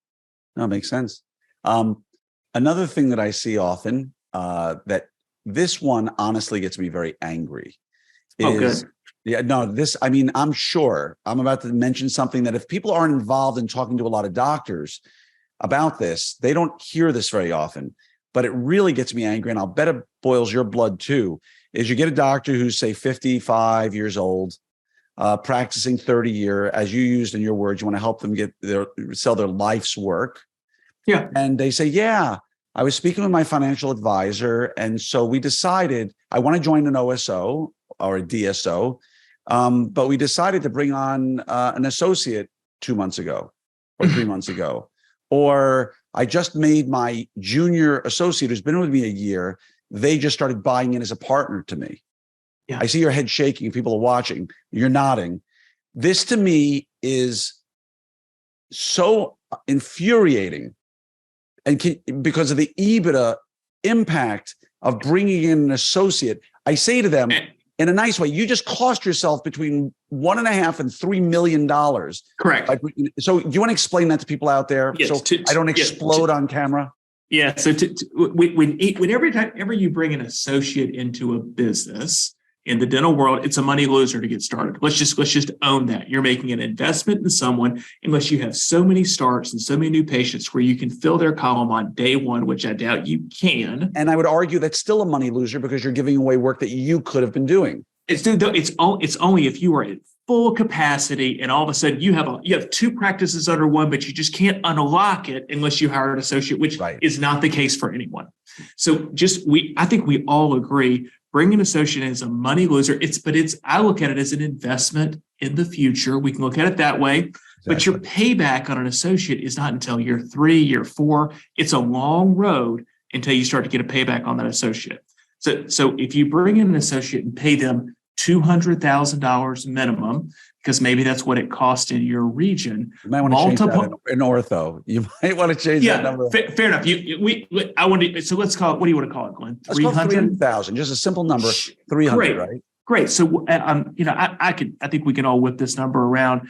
That makes sense. Another thing that I see often, that this one honestly gets me very angry, is, good. Yeah, no, I'm sure I'm about to mention something that if people aren't involved in talking to a lot of doctors about this, they don't hear this very often, but it really gets me angry. And I'll bet it boils your blood too, is you get a doctor who's, say, 55 years old, practicing 30 years, as you used in your words, you want to help them sell their life's work. Yeah. And they say, yeah, I was speaking with my financial advisor. And so we decided I want to join an OSO or a DSO. But we decided to bring on an associate 2 months ago or 3 months ago. Or I just made my junior associate who's been with me a year. They just started buying in as a partner to me. Yeah. I see your head shaking. People are watching. You're nodding. This to me is so infuriating. And because of the EBITDA impact of bringing in an associate, I say to them, in a nice way, you just cost yourself between $1.5 and $3 million. Correct. So do you want to explain that to people out there? Yes, so I don't explode on camera? Yeah. So whenever you bring an associate into a business in the dental world, it's a money loser to get started. Let's just own that. You're making an investment in someone unless you have so many starts and so many new patients where you can fill their column on day one, which I doubt you can. And I would argue that's still a money loser because you're giving away work that you could have been doing. It's only if you are at full capacity and all of a sudden you have 2 practices under one, but you just can't unlock it unless you hire an associate, which is not the case for anyone. So I think we all agree, bringing an associate in is a money loser. I look at it as an investment in the future. We can look at it that way, exactly. But your payback on an associate is not until year 3, year 4. It's a long road until you start to get a payback on that associate. So if you bring in an associate and pay them $200,000 minimum, because maybe that's what it costs in your region. You might want to change that in ortho. You might want to change that number. Fair enough. So let's call it. What do you want to call it, Glenn? 300,000. Just a simple number. 300, right? Great. So I think we can all whip this number around.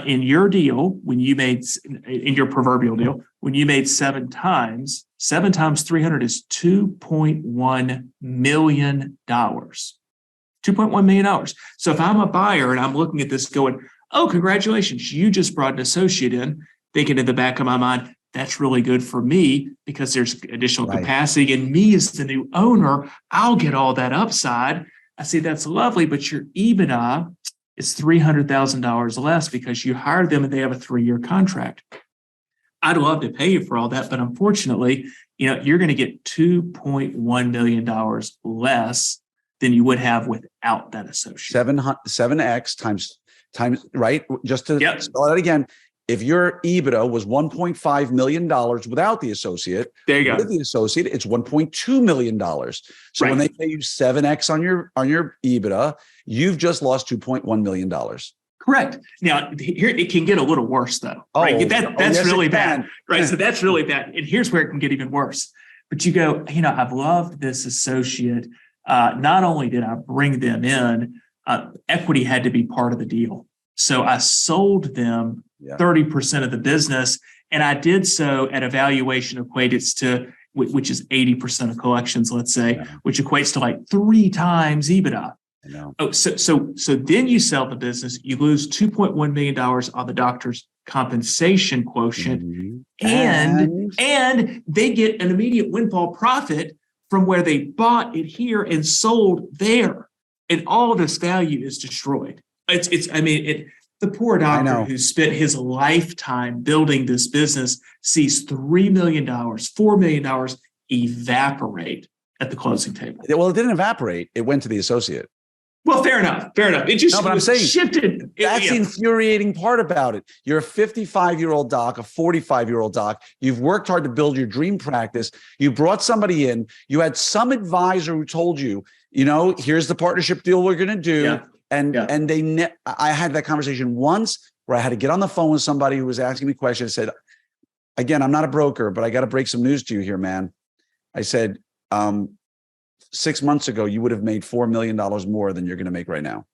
In your deal, when you made in your proverbial deal, when you made 7 times 300 is $2.1 million. $2.1 million. So if I'm a buyer and I'm looking at this going, oh, congratulations, you just brought an associate in, thinking in the back of my mind, that's really good for me because there's additional capacity. And me as the new owner, I'll get all that upside. I say, that's lovely, but your EBITDA is $300,000 less because you hired them and they have a 3-year contract. I'd love to pay you for all that, but unfortunately, you're going to get $2.1 million less than you would have without that associate. 7x times, right? Just to spell that again, if your EBITDA was $1.5 million without the associate, there you go. With the associate, it's $1.2 million. So when they pay you 7x on your EBITDA, you've just lost $2.1 million. Correct. Now, here it can get a little worse, though. Right? That's really bad. Right. So that's really bad. And here's where it can get even worse. But you go, I've loved this associate. Not only did I bring them in, equity had to be part of the deal. So I sold them 30% of the business. And I did so at a valuation equated to, which is 80% of collections, let's say, which equates to like 3 times EBITDA. Oh, so then you sell the business, you lose $2.1 million on the doctor's compensation quotient, and they get an immediate windfall profit from where they bought it here and sold there, and all of this value is destroyed. The poor doctor who spent his lifetime building this business sees $3 million, $4 million evaporate at the closing table. Well, it didn't evaporate; it went to the associate. Well, fair enough. It just shifted. That's the infuriating part about it. You're a 55-year-old doc, a 45-year-old doc. You've worked hard to build your dream practice. You brought somebody in. You had some advisor who told you, here's the partnership deal we're going to do. Yeah. I had that conversation once where I had to get on the phone with somebody who was asking me questions. I said, again, I'm not a broker, but I got to break some news to you here, man. I said, 6 months ago, you would have made $4 million more than you're going to make right now.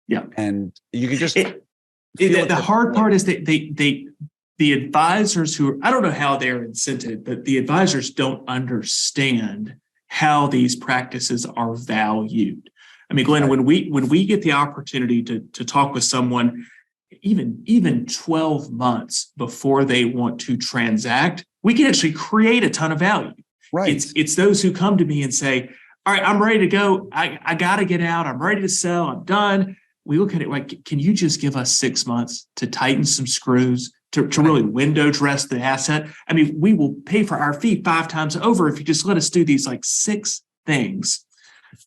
Yeah. And you can just the hard part is that the advisors I don't know how they're incented, but the advisors don't understand how these practices are valued. I mean, Glenn, when we get the opportunity to talk with someone, even 12 months before they want to transact, we can actually create a ton of value. Right. It's those who come to me and say, all right, I'm ready to go. I got to get out. I'm ready to sell. I'm done. We look at it like, can you just give us 6 months to tighten some screws, to really window dress the asset? I mean, we will pay for our fee 5 times over if you just let us do these like 6 things.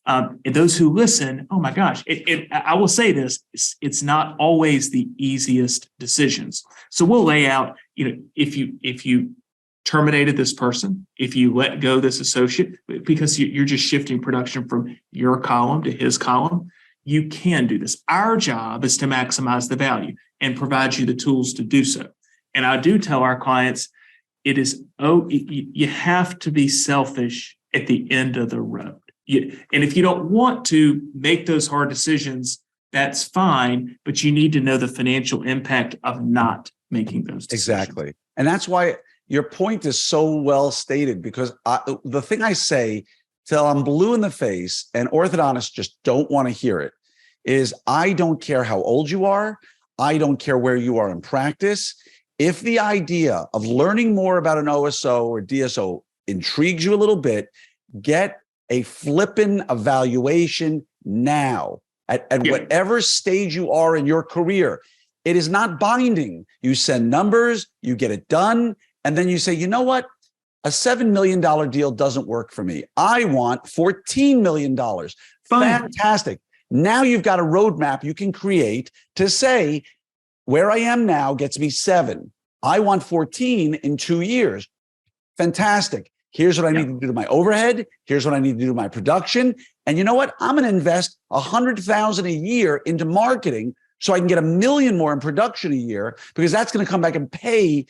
And those who listen, oh my gosh, I will say this, it's not always the easiest decisions. So we'll lay out, if you terminated this person, if you let go this associate, because you're just shifting production from your column to his column, you can do this. Our job is to maximize the value and provide you the tools to do so. And I do tell our clients, you have to be selfish at the end of the road. And if you don't want to make those hard decisions, that's fine, but you need to know the financial impact of not making those decisions. Exactly. And that's why your point is so well stated, because the thing I say till I'm blue in the face and orthodontists just don't want to hear it is, I don't care how old you are. I don't care where you are in practice. If the idea of learning more about an OSO or DSO intrigues you a little bit, get a flippin' evaluation now at whatever stage you are in your career. It is not binding. You send numbers, you get it done, and then you say, you know what? A $7 million deal doesn't work for me. I want $14 million. Fine. Fantastic. Now you've got a roadmap you can create to say, where I am now gets me 7. I want 14 in 2 years. Fantastic. Here's what I need to do to my overhead. Here's what I need to do to my production. And you know what? I'm going to invest $100,000 a year into marketing so I can get $1 million more in production a year, because that's going to come back and pay,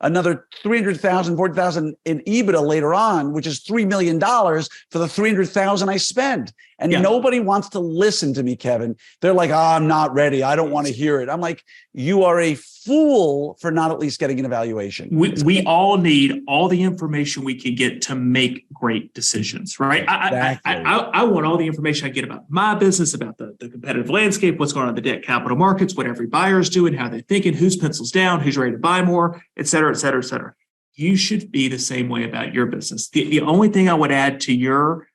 another $300,000, $40,000 in EBITDA later on, which is $3 million for the $300,000 I spent. And nobody wants to listen to me, Kevin. They're like, I'm not ready. I don't want to hear it. I'm like, you are a fool for not at least getting an evaluation. We all need all the information we can get to make great decisions, right? Exactly. I want all the information I get about my business, about the competitive landscape, what's going on in the debt capital markets, what every buyer is doing, how they're thinking, whose pencils down, who's ready to buy more, et cetera, et cetera, et cetera. You should be the same way about your business. The only thing I would add to your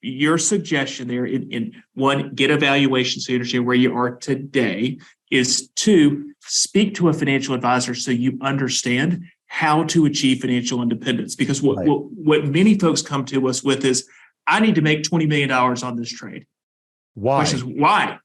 your suggestion there in one, get a valuation so you understand where you are today, is two, speak to a financial advisor so you understand how to achieve financial independence. Because what many folks come to us with is, I need to make $20 million on this trade. Why? Question is, why?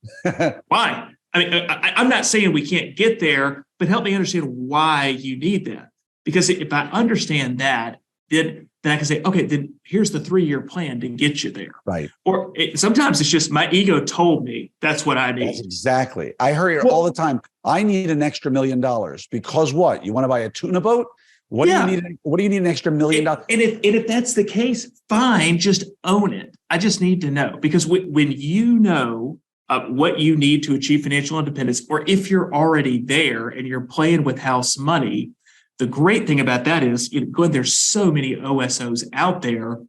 Why? I mean, I'm not saying we can't get there, but help me understand why you need that. Because if I understand that, then I can say, okay, then here's the 3-year plan to get you there. Right. Or sometimes it's just my ego told me that's what I need. That's exactly. I hear it all the time. I need an extra $1 million because what? You want to buy a tuna boat? What do you need? What do you need an extra $1 million? And if that's the case, fine, just own it. I just need to know, because when you know what you need to achieve financial independence, or if you're already there and you're playing with house money, the great thing about that is, there's so many OSOs out there.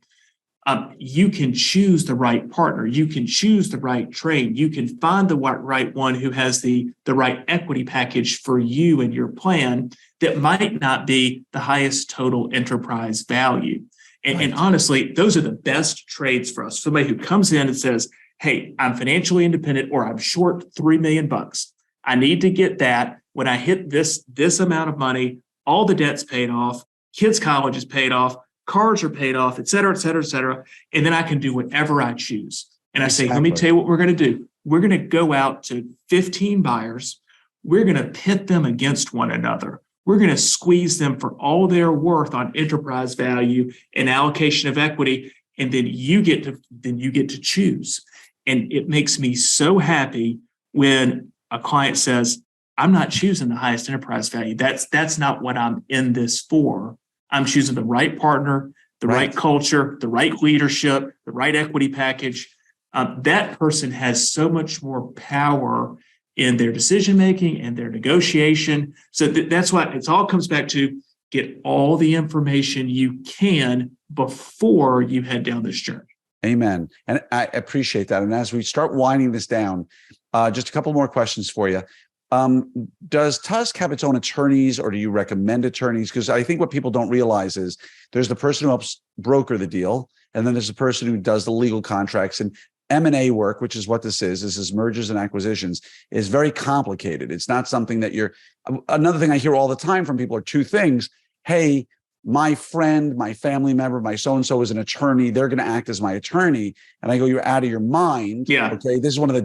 You can choose the right partner. You can choose the right trade. You can find the right one who has the right equity package for you and your plan that might not be the highest total enterprise value. And honestly, those are the best trades for us. Somebody who comes in and says, hey, I'm financially independent, or I'm short $3 million. I need to get that. When I hit this amount of money, all the debt's paid off, kids' college is paid off, cars are paid off, et cetera, et cetera, et cetera. And then I can do whatever I choose. And I say, let me tell you what we're going to do. We're going to go out to 15 buyers. We're going to pit them against one another. We're going to squeeze them for all their worth on enterprise value and allocation of equity. And then you get to choose. And it makes me so happy when a client says, I'm not choosing the highest enterprise value. That's not what I'm in this for. I'm choosing the right partner, the right culture, the right leadership, the right equity package. That person has so much more power in their decision-making and their negotiation. So that's why it all comes back to get all the information you can before you head down this journey. Amen. And I appreciate that. And as we start winding this down, just a couple more questions for you. Does TUSK have its own attorneys, or do you recommend attorneys? Because I think what people don't realize is there's the person who helps broker the deal, and then there's the person who does the legal contracts. And M&A work, which is what this is mergers and acquisitions, is very complicated. It's not something that another thing I hear all the time from people are two things. Hey, my friend, my family member, my so-and-so is an attorney. They're going to act as my attorney. And I go, you're out of your mind. Yeah. Okay. This is one of the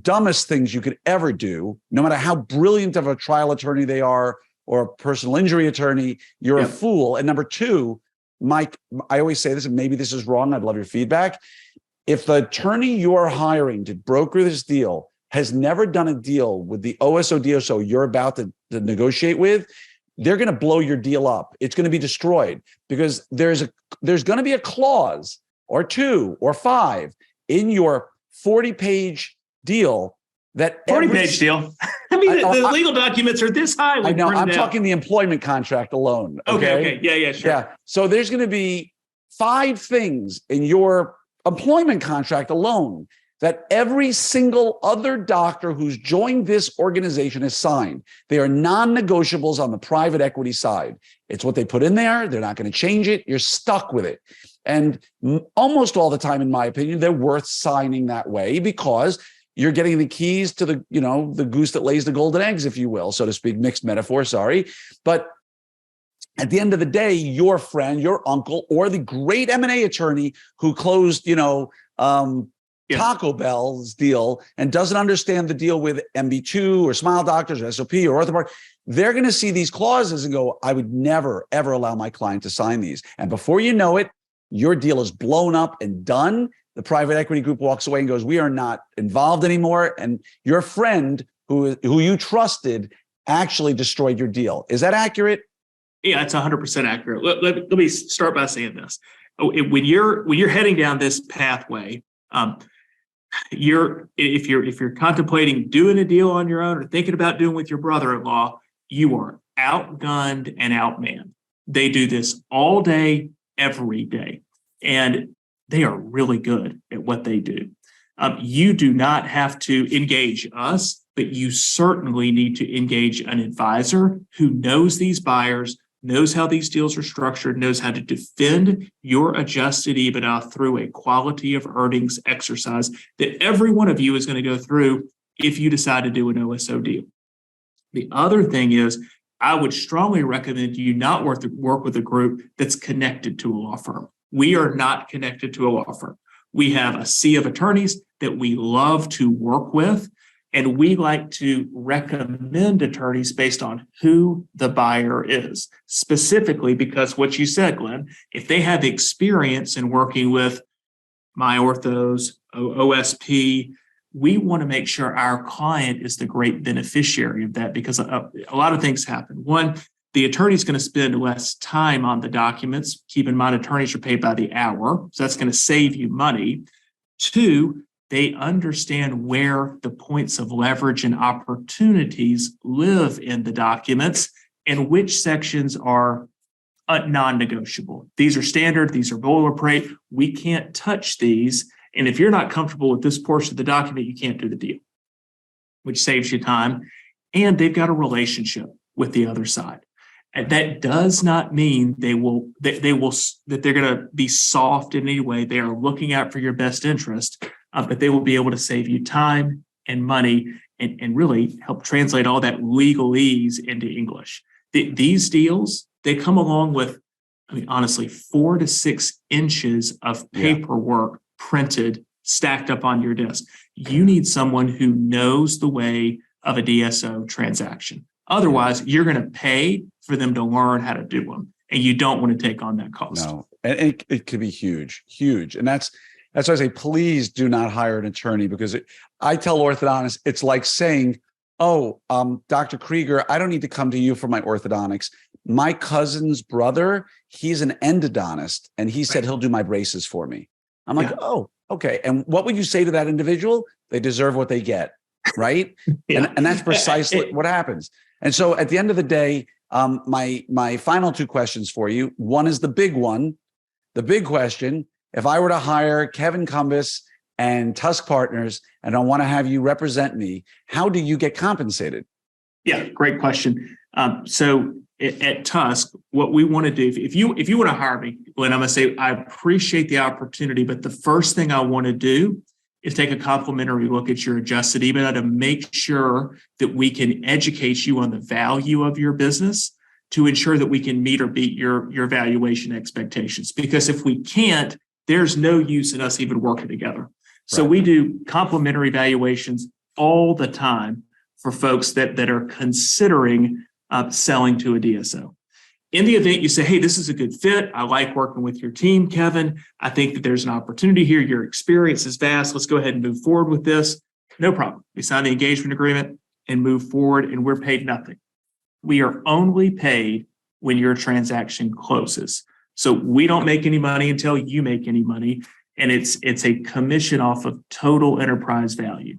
dumbest things you could ever do. No matter how brilliant of a trial attorney they are, or a personal injury attorney, you're a fool. And number two, Mike, I always say this, and maybe this is wrong, I'd love your feedback. If the attorney you're hiring to broker this deal has never done a deal with the OSO, DSO you're about to negotiate with, they're going to blow your deal up. It's going to be destroyed, because there's going to be a clause or 2 or 5 in your 40-page deal that 40-page deal. I mean, the legal documents are this high. I know. I'm talking the employment contract alone. Okay. Yeah, sure. Yeah. So there's going to be 5 things in your employment contract alone that every single other doctor who's joined this organization has signed. They are non-negotiables on the private equity side. It's what they put in there. They're not going to change it. You're stuck with it. And almost all the time, in my opinion, they're worth signing that way, because you're getting the keys to the goose that lays the golden eggs, if you will, so to speak, mixed metaphor, sorry. But at the end of the day, your friend, your uncle, or the great M&A attorney who closed, Taco Bell's deal and doesn't understand the deal with MB2 or Smile Doctors or SOP or Orthopark, they're going to see these clauses and go, I would never, ever allow my client to sign these. And before you know it, your deal is blown up and done. The private equity group walks away and goes, we are not involved anymore. And your friend who you trusted actually destroyed your deal. Is that accurate? Yeah, it's 100% accurate. Let me start by saying this. When you're heading down this pathway, if you're contemplating doing a deal on your own or thinking about doing with your brother-in-law, you are outgunned and outmanned. They do this all day, every day, and they are really good at what they do. You do not have to engage us, but you certainly need to engage an advisor who knows these buyers, knows how these deals are structured, knows how to defend your adjusted EBITDA through a quality of earnings exercise that every one of you is going to go through if you decide to do an OSO deal. The other thing is, I would strongly recommend you not work with a group that's connected to a law firm. We are not connected to a law firm. We have a sea of attorneys that we love to work with, and we like to recommend attorneys based on who the buyer is, specifically because what you said, Glenn, if they have experience in working with My Orthos, OSP, we want to make sure our client is the great beneficiary of that, because a lot of things happen. One, the attorney is going to spend less time on the documents. Keep in mind, attorneys are paid by the hour, so that's going to save you money. Two, they understand where the points of leverage and opportunities live in the documents and which sections are non-negotiable. These are standard, these are boilerplate. We can't touch these. And if you're not comfortable with this portion of the document, you can't do the deal, which saves you time. And they've got a relationship with the other side. And that does not mean that they're going to be soft in any way. They are looking out for your best interest, but they will be able to save you time and money and really help translate all that legalese into English. These deals, they come along with, honestly, 4 to 6 inches of paperwork printed, stacked up on your desk. You need someone who knows the way of a DSO transaction. Otherwise, you're going to pay for them to learn how to do them, and you don't want to take on that cost. No, and it could be huge. And that's why I say, please do not hire an attorney, because I tell orthodontists, it's like saying, Dr. Krieger, I don't need to come to you for my orthodontics. My cousin's brother, he's an endodontist, and he said he'll do my braces for me. I'm like, oh, okay. And what would you say to that individual? They deserve what they get, right? And that's precisely what happens. And so at the end of the day, my final 2 questions for you. One is the big one, the big question. If I were to hire Kevin Cumbus and Tusk Partners, and I want to have you represent me, how do you get compensated? Yeah, great question. So at Tusk, what we want to do, if you want to hire me, Glenn, I'm going to say, I appreciate the opportunity, but the first thing I want to do is take a complimentary look at your adjusted EBITDA to make sure that we can educate you on the value of your business, to ensure that we can meet or beat your valuation expectations. Because if we can't, there's no use in us even working together. So we do complimentary valuations all the time for folks that are considering selling to a DSO. In the event you say, hey, this is a good fit, I like working with your team, Kevin, I think that there's an opportunity here, your experience is vast, let's go ahead and move forward with this. No problem. We sign the engagement agreement and move forward, and we're paid nothing. We are only paid when your transaction closes. So we don't make any money until you make any money, and it's a commission off of total enterprise value.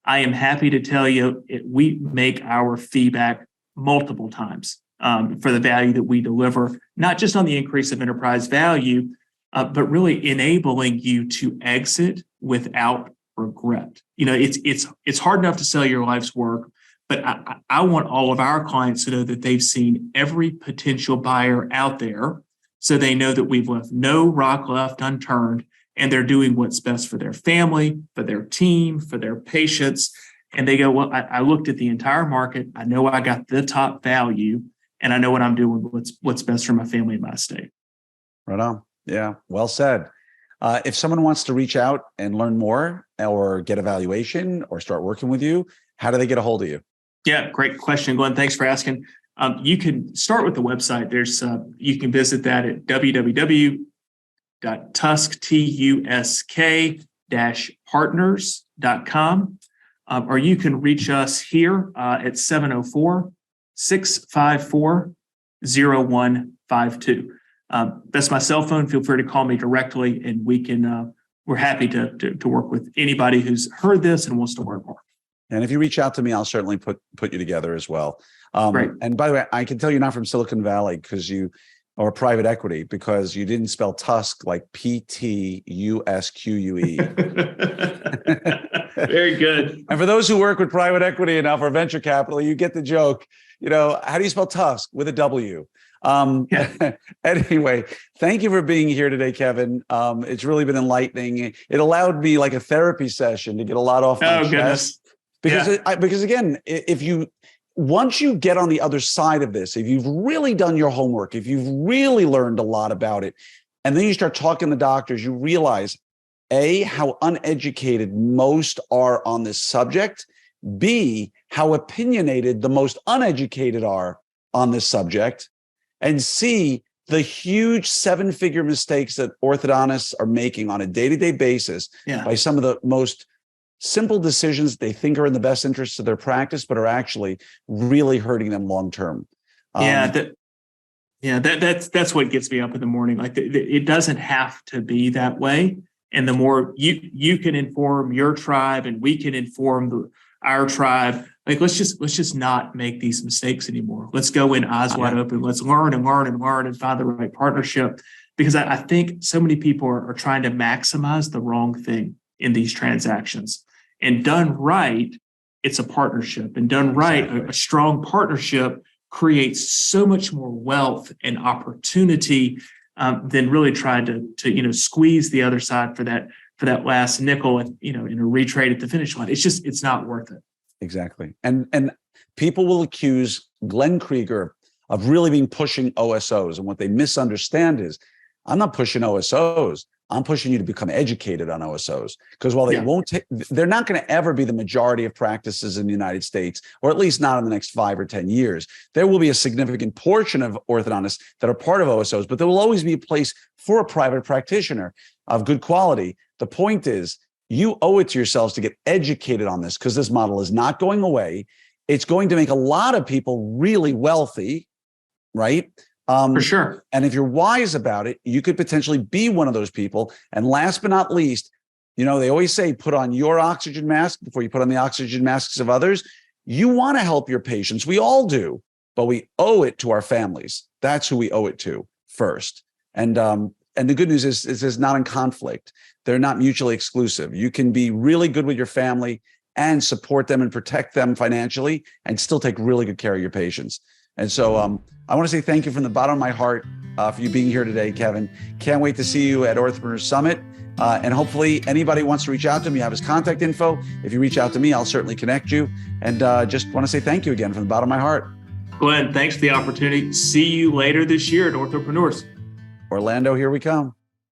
I am happy to tell you we make our fee back multiple times for the value that we deliver, not just on the increase of enterprise value, but really enabling you to exit without regret. It's hard enough to sell your life's work, but I want all of our clients to know that they've seen every potential buyer out there, so they know that we've left no rock left unturned, and they're doing what's best for their family, for their team, for their patients. And they go, well, I looked at the entire market. I know I got the top value, and I know what I'm doing, what's best for my family and my estate. Right on. Yeah, well said. If someone wants to reach out and learn more or get a valuation or start working with you, how do they get a hold of you? Yeah, great question, Glenn. Thanks for asking. You can start with the website. You can visit that at www.tusk-partners.com. Or you can reach us here at 704-654-0152. That's my cell phone. Feel free to call me directly, and we're happy to work with anybody who's heard this and wants to learn more. And if you reach out to me, I'll certainly put you together as well. Great. And by the way, I can tell you're not from Silicon Valley or private equity, because you didn't spell Tusk like PTUSQUE. Very good. And for those who work with private equity enough or venture capital, you get the joke. How do you spell Tusk? With a W. Yeah. Anyway, thank you for being here today, Kevin. It's really been enlightening. It allowed me like a therapy session to get a lot off my chest. Goodness. Because again, if you once you get on the other side of this, if you've really done your homework, if you've really learned a lot about it, and then you start talking to doctors, you realize A, how uneducated most are on this subject, B, how opinionated the most uneducated are on this subject, and C, the huge seven-figure mistakes that orthodontists are making on a day-to-day basis by some of the most simple decisions they think are in the best interests of their practice, but are actually really hurting them long-term. That's what gets me up in the morning. Like it doesn't have to be that way. And the more you can inform your tribe and we can inform our tribe, like let's just not make these mistakes anymore. Let's go in eyes wide open. Let's learn and find the right partnership. Because I think so many people are trying to maximize the wrong thing in these transactions. And done right, it's a partnership. And done right, a strong partnership creates so much more wealth and opportunity than really trying to squeeze the other side for that last nickel and in a retrade at the finish line. It's not worth it. Exactly. And people will accuse Glenn Krieger of really being pushing OSOs. And what they misunderstand is I'm not pushing OSOs. I'm pushing you to become educated on OSOs, because while they're not going to ever be the majority of practices in the United States, or at least not in the next 5 or 10 years. There will be a significant portion of orthodontists that are part of OSOs, but there will always be a place for a private practitioner of good quality. The point is, you owe it to yourselves to get educated on this, because this model is not going away. It's going to make a lot of people really wealthy, right? For sure. And if you're wise about it, you could potentially be one of those people. And last but not least, they always say, put on your oxygen mask before you put on the oxygen masks of others. You want to help your patients. We all do, but we owe it to our families. That's who we owe it to first. And the good news is it's not in conflict. They're not mutually exclusive. You can be really good with your family and support them and protect them financially and still take really good care of your patients. And so I want to say thank you from the bottom of my heart for you being here today, Kevin. Can't wait to see you at Orthopreneur Summit. And hopefully anybody wants to reach out to me, you have his contact info. If you reach out to me, I'll certainly connect you. And just want to say thank you again from the bottom of my heart. Glenn, thanks for the opportunity. See you later this year at Orthopreneurs. Orlando, here we come.